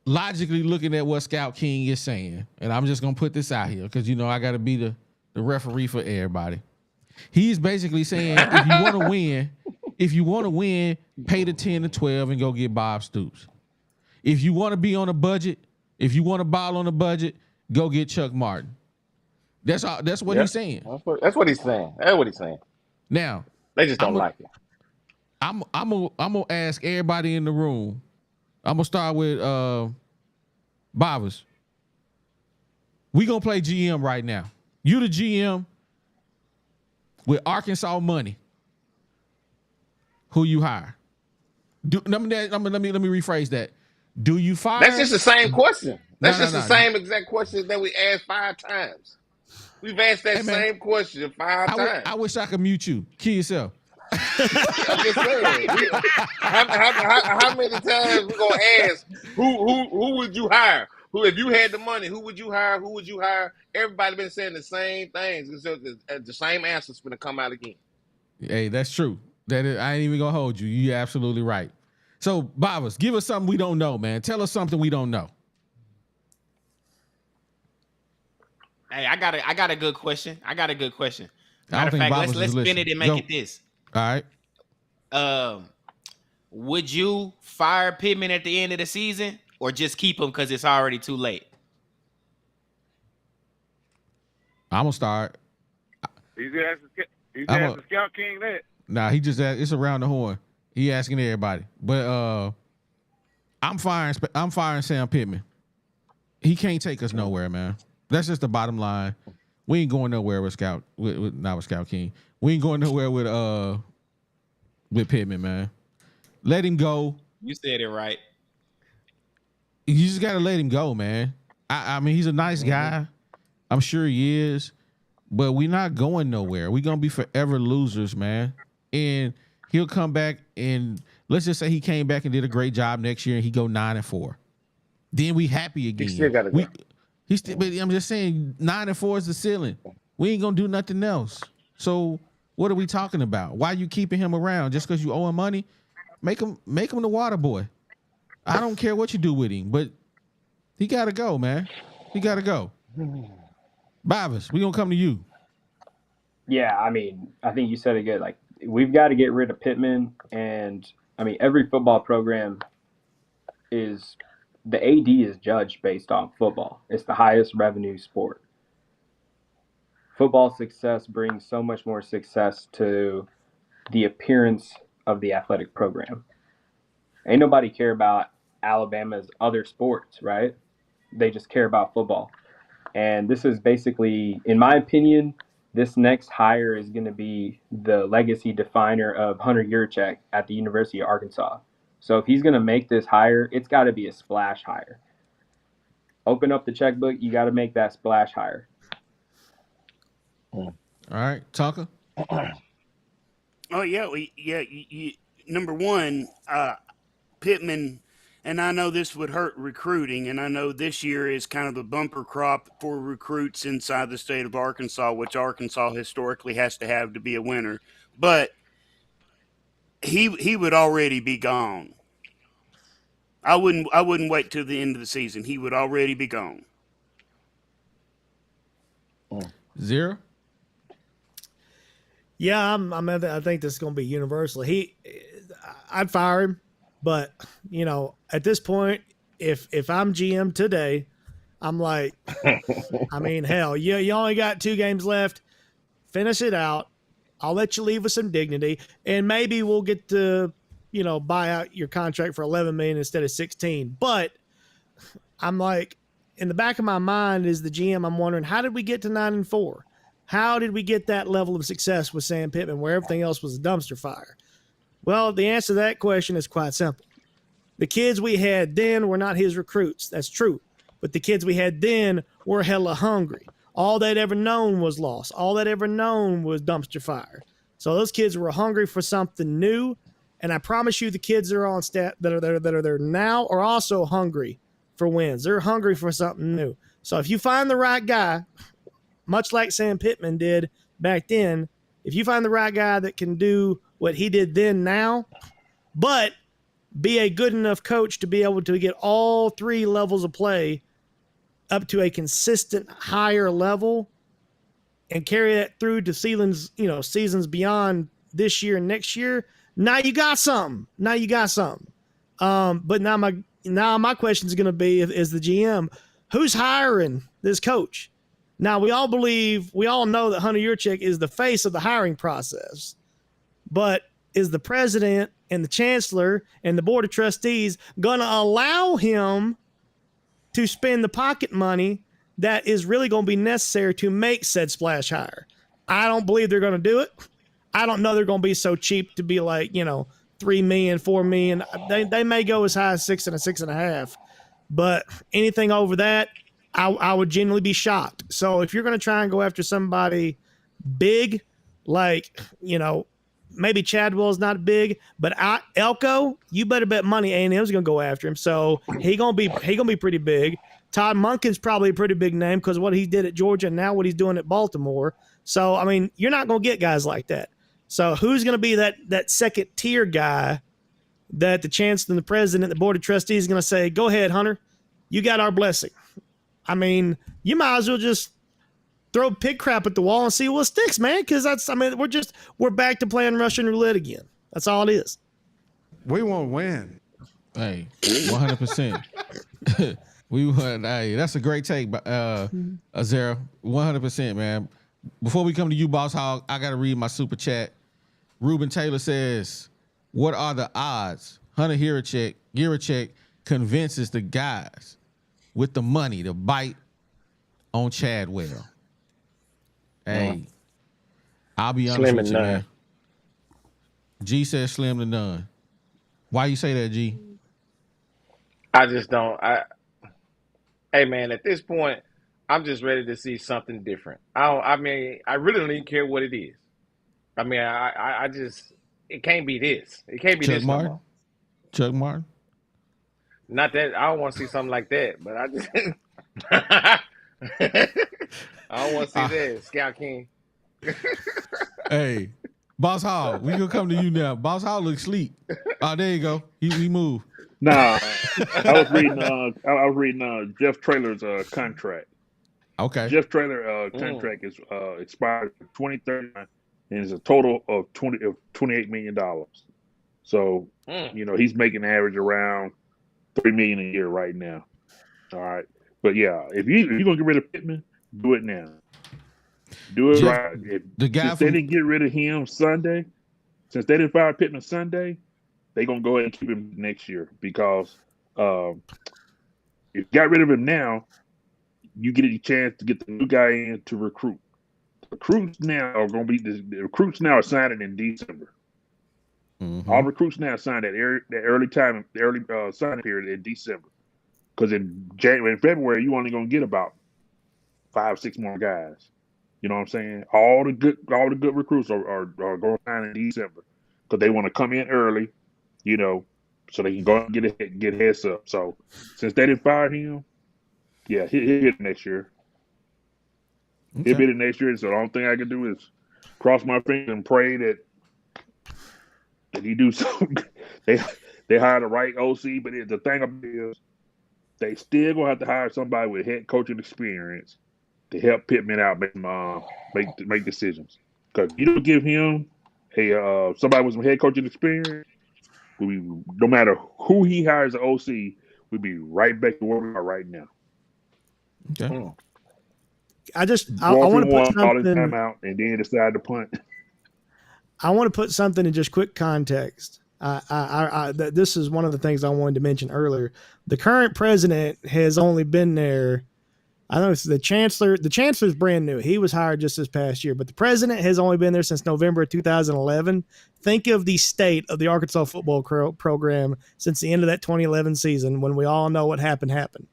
logically looking at what Scout King is saying, and I'm just gonna put this out here because I gotta be the referee for everybody. He's basically saying if you want to win, pay the 10 to 12 and go get Bob Stoops. If you want to be on a budget, if you want to ball on a budget, go get Chuck Martin. That's all. That's what he's saying. That's what he's saying. That's what he's saying. Now they just don't like it. I'm gonna ask everybody in the room. I'm gonna start with Bobbers. We gonna play GM right now. You the GM with Arkansas money. Who you hire? Let me rephrase that. Do you fire? That's just the same question. That's the same exact question that we asked 5 times. We've asked that same question 5 times. I wish I could mute you. Kill yourself. I'm just saying. How many times we gonna ask who would you hire? Who, if you had the money, who would you hire? Who would you hire? Everybody been saying the same things. It's just the same answer's gonna come out again. Hey, that's true. That is, I ain't even gonna hold you. You're absolutely right. So, Bobbers, give us something we don't know, man. Tell us something we don't know. Hey, I got a good question. Matter of think fact, Bobbers let's is spin it and make listening. it this. All right. Would you fire Pittman at the end of the season or just keep him because it's already too late? I'm gonna start. He's asking Scout King that. Nah, he just it's around the horn. He asking everybody. But I'm firing Sam Pittman. He can't take us nowhere, man. That's just the bottom line. We ain't going nowhere with Scout. Not with Scout King. We ain't going nowhere with Pittman, man. Let him go. You said it right. You just gotta let him go, man. I mean, he's a nice guy. I'm sure he is. But we're not going nowhere. We're gonna be forever losers, man. And he'll come back and let's just say he came back and did a great job next year and he go 9-4. Then we happy again. He still gotta go. But I'm just saying 9-4 is the ceiling. We ain't gonna do nothing else. So what are we talking about? Why are you keeping him around? Just because you owe him money? Make him the water boy. I don't care what you do with him, but he gotta go, man. He gotta go. Bobas, we gonna come to you. Yeah, I mean, I think you said it good. Like, we've got to get rid of Pittman, and I mean, every football program is the AD is judged based on football. It's the highest revenue sport. Football success brings so much more success to the appearance of the athletic program. Ain't nobody care about Alabama's other sports, right? They just care about football. And this is basically, in my opinion, this next hire is going to be the legacy definer of Hunter Yurchek at the University of Arkansas. So if he's going to make this hire, it's got to be a splash hire. Open up the checkbook, you got to make that splash hire. All right, Tucker. Oh yeah, number one, Pittman, and I know this would hurt recruiting, and I know this year is kind of a bumper crop for recruits inside the state of Arkansas, which Arkansas historically has to have to be a winner. But he would already be gone. I wouldn't wait till the end of the season. He would already be gone. Zero. Yeah, I think this is going to be universal. I'd fire him, but you know, at this point, if I'm GM today, I'm like, I mean, hell, you only got 2 games left. Finish it out. I'll let you leave with some dignity, and maybe we'll get to, you know, buy out your contract for $11 million instead of 16. But I'm like, in the back of my mind is the GM. I'm wondering, how did we get to 9-4? How did we get that level of success with Sam Pittman where everything else was a dumpster fire? Well, the answer to that question is quite simple. The kids we had then were not his recruits. That's true. But the kids we had then were hella hungry. All they'd ever known was loss. All they'd ever known was dumpster fire. So those kids were hungry for something new. And I promise you the kids that are on staff that are there now are also hungry for wins. They're hungry for something new. So if you find the right guy, much like Sam Pittman did back then, if you find the right guy that can do what he did then now, but be a good enough coach to be able to get all 3 levels of play up to a consistent higher level and carry that through to seasons beyond this year and next year, now you got something. But now my question is going to be, is the GM, who's hiring this coach? Now, we all know that Hunter Yurchek is the face of the hiring process, but is the president and the chancellor and the board of trustees going to allow him to spend the pocket money that is really going to be necessary to make said splash hire? I don't believe they're going to do it. I don't know they're going to be so cheap to be like, $3 million, $4 million. They may go as high as 6 and a 6.5, but anything over that, I would genuinely be shocked. So if you're going to try and go after somebody big, like, maybe Chadwell's not big, but Elko, you better bet money A&M's gonna go after him. So he gonna be pretty big. Todd Monken's probably a pretty big name because of what he did at Georgia and now what he's doing at Baltimore. So I mean, you're not gonna get guys like that. So who's gonna be that second tier guy that the chancellor and the president, the board of trustees is gonna say, go ahead, Hunter, you got our blessing. I mean, you might as well just throw pig crap at the wall and see what sticks, man. Because we're back to playing Russian roulette again. That's all it is. We won't win. Hey, 100%. Hey, that's a great take, Azera. 100%, man. Before we come to you, Boss Hog, I got to read my super chat. Ruben Taylor says, what are the odds Hunter Yurachek convinces the guys with the money to bite on Chadwell? Hey, I'll be honest with you, man. G says slim to none. Why you say that, G? I just don't. Hey, man, at this point, I'm just ready to see something different. I mean, I really don't even care what it is. I mean, I just, it can't be this. It can't be Chuck this Martin? no more. Chuck Martin? Not that I don't want to see something like that, but I just I don't want to see that, Scout King. Hey, Boss Hall, we gonna come to you now. Boss Hall looks sleep. Oh, there you go. He moved. Nah, I was reading Jeff Traylor's contract. Okay. Jeff Traylor contract is expired 2039 and is a total of $28 million. So he's making an average around $3 million a year right now. All right, but yeah, if you're gonna get rid of Pittman, do it now. Do it right. If they didn't get rid of him Sunday, since they didn't fire Pittman Sunday, they're gonna go ahead and keep him next year because if you got rid of him now, you get a chance to get the new guy in to recruit. The recruits now are signing in December. Mm-hmm. All recruits now sign that early signing period in December, because in January and February you only gonna get about 5-6 more guys. You know what I'm saying? All the good recruits are going to sign in December because they want to come in early, so they can go and get heads up. So since they didn't fire him, yeah, he'll hit next year. Okay. He'll hit it next year. So the only thing I can do is cross my fingers and pray that he do something. They hire the right OC, but the thing is, they still gonna have to hire somebody with head coaching experience to help Pittman out, make decisions. Because you don't give him somebody with some head coaching experience, no matter who he hires an OC, we'll be right back to where we are right now. Okay. I want to put something time out and then decide to punt. I want to put something in just quick context. This is one of the things I wanted to mention earlier. The current president has only been there. I know it's the chancellor. The chancellor's brand new. He was hired just this past year, but the president has only been there since November of 2011. Think of the state of the Arkansas football program since the end of that 2011 season, when we all know what happened.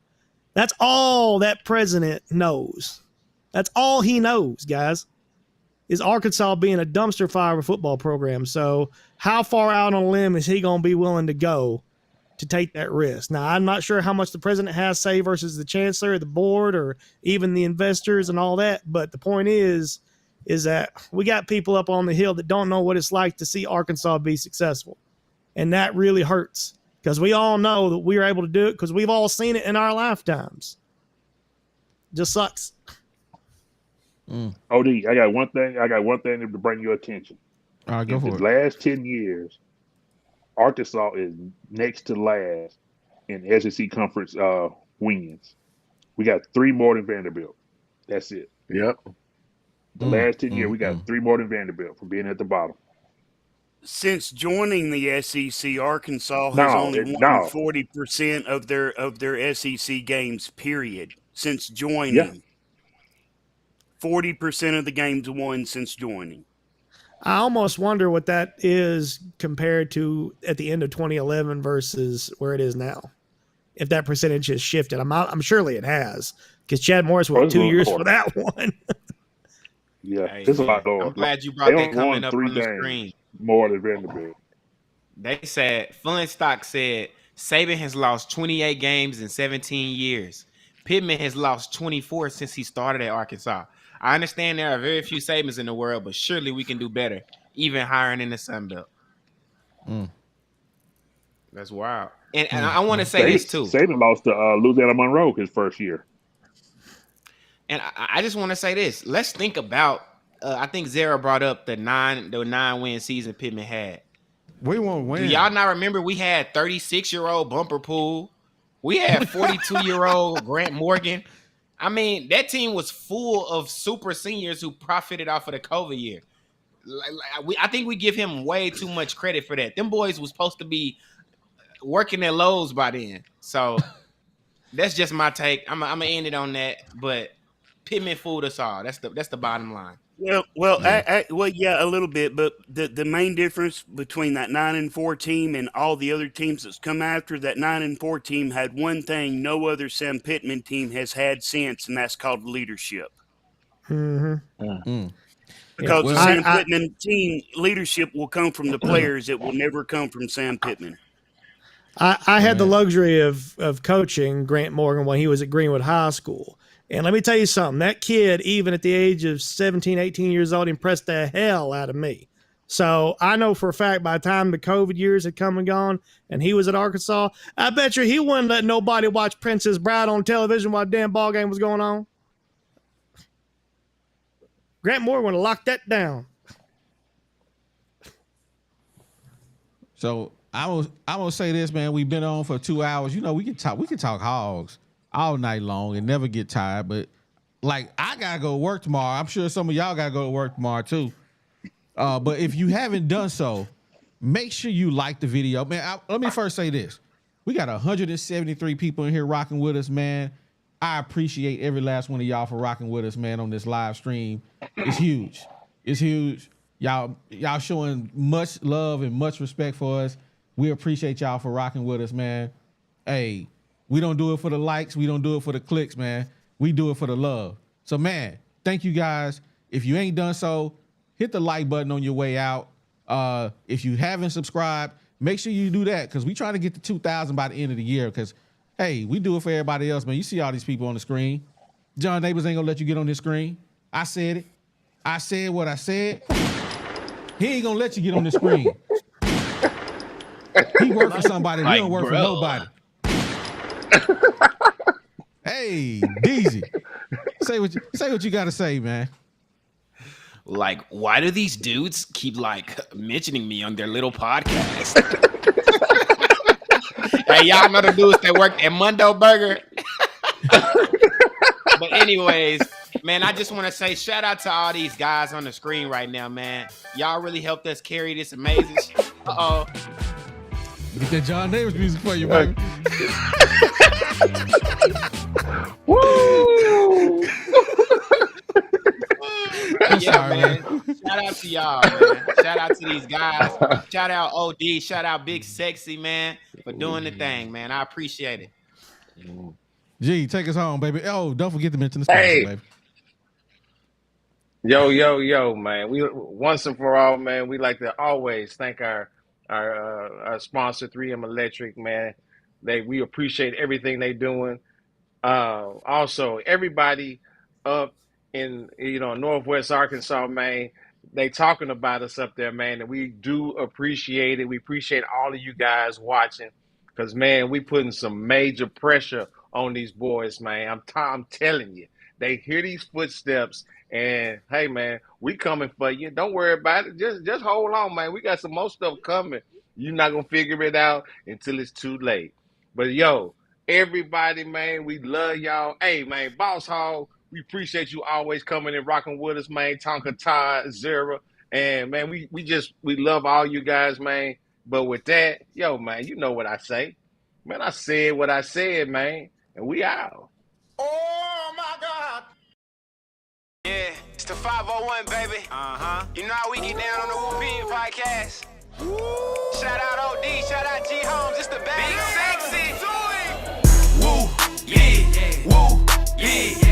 That's all that president knows. That's all he knows, guys, is Arkansas being a dumpster fire of a football program. So how far out on a limb is he going to be willing to go to take that risk? Now, I'm not sure how much the president has say versus the chancellor or the board or even the investors and all that. But the point is that we got people up on the hill that don't know what it's like to see Arkansas be successful. And that really hurts because we all know that we were able to do it because we've all seen it in our lifetimes. Just sucks. OD, I got one thing to bring your attention. All right, go for it. The last 10 years, Arkansas is next to last in SEC conference wins. We got 3 more than Vanderbilt. That's it. Yep. The last 10 years, we got 3 more than Vanderbilt from being at the bottom. Since joining the SEC, Arkansas has only won 40% of their SEC games, period. Since joining. Yeah. 40% of the games won since joining. I almost wonder what that is compared to at the end of 2011 versus where it is now. If that percentage has shifted, I'm surely it has, because Chad Morris went 2 years for that one. Yeah, there's a lot going. I'm glad you brought that comment up on the screen. more than Vanderbilt. They said Funstock said Saban has lost 28 games in 17 years. Pittman has lost 24 since he started at Arkansas. I understand there are very few Sabans in the world, but surely we can do better, even hiring in the Sun Belt. That's wild. And I want to say this too. Saban lost to Louisiana Monroe his first year. And I just want to say this. Let's think about. I think Zara brought up the 9-win season Pittman had. We won't win. Do y'all not remember we had 36-year-old Bumper Pool? We had 42-year-old Grant Morgan. I mean, that team was full of super seniors who profited off of the COVID year. I think we give him way too much credit for that. Them boys was supposed to be working at Lowe's by then. So that's just my take. I'm gonna end it on that. But Pittman fooled us all. That's the bottom line. Well, yeah, a little bit, but the main difference between that 9-4 team and all the other teams that's come after that 9-4 team had one thing no other Sam Pittman team has had since, and that's called leadership. Mm-hmm. Because the Sam Pittman team leadership will come from the players; it will never come from Sam Pittman. I had the luxury of coaching Grant Morgan when he was at Greenwood High School. And let me tell you something, that kid, even at the age of 17, 18 years old, impressed the hell out of me. So I know for a fact by the time the COVID years had come and gone and he was at Arkansas, I bet you he wouldn't let nobody watch Princess Bride on television while the damn ball game was going on. Grant Morgan would have locked that down. So I will say this, man. We've been on for 2 hours. You know, we can talk hogs all night long and never get tired. But like, I gotta go to work tomorrow. I'm sure some of y'all gotta go to work tomorrow too. But if you haven't done so, make sure you like the video, man. Let me first say this: we got 173 people in here rocking with us, man. I appreciate every last one of y'all for rocking with us, man, on this live stream. It's huge. It's huge. Y'all showing much love and much respect for us. We appreciate y'all for rocking with us, man. Hey, we don't do it for the likes. We don't do it for the clicks, man. We do it for the love. So, man, thank you guys. If you ain't done so, hit the like button on your way out. If you haven't subscribed, make sure you do that because we trying to get to 2,000 by the end of the year because, hey, we do it for everybody else, man. You see all these people on the screen. John Neighbors ain't going to let you get on this screen. I said it. I said what I said. He ain't going to let you get on the screen. He work for somebody. We don't work for nobody. Hey, DZ, say what you got to say, man. Like, why do these dudes keep like mentioning me on their little podcast? Hey, y'all know the dudes that work at Mundo Burger. But anyways, man, I just want to say shout out to all these guys on the screen right now, man. Y'all really helped us carry this amazing shit. Uh-oh. Get that John Davis music for you, baby. Woo! Yeah, man. Shout out to y'all, man. Shout out to these guys. Shout out OD. Shout out Big Sexy, man, for doing the thing, man. I appreciate it. G, take us home, baby. Oh, don't forget to mention the sponsor, baby. Yo, man. We once and for all, man. We like to always thank our sponsor, 3M Electric, man. We appreciate everything they doing. Also, everybody up in Northwest Arkansas, man, they talking about us up there, man, and we do appreciate it. We appreciate all of you guys watching, because man, we putting some major pressure on these boys, man. I'm telling you, they hear these footsteps, and hey, man, we coming for you. Don't worry about it. Just hold on, man. We got some more stuff coming. You're not gonna figure it out until it's too late. But yo, everybody, man, we love y'all. Hey, man, Boss Hog, we appreciate you always coming and rocking with us, man. Tonka Todd, Zera. And, man, we love all you guys, man. But with that, yo, man, you know what I say. Man, I said what I said, man. And we out. Oh my God. Yeah, it's the 501, baby. You know how we get down on the Woo Pig podcast. Shout out OD, shout out G Homes, it's the best. Big Sexy. Woo, yeah, woo, yeah.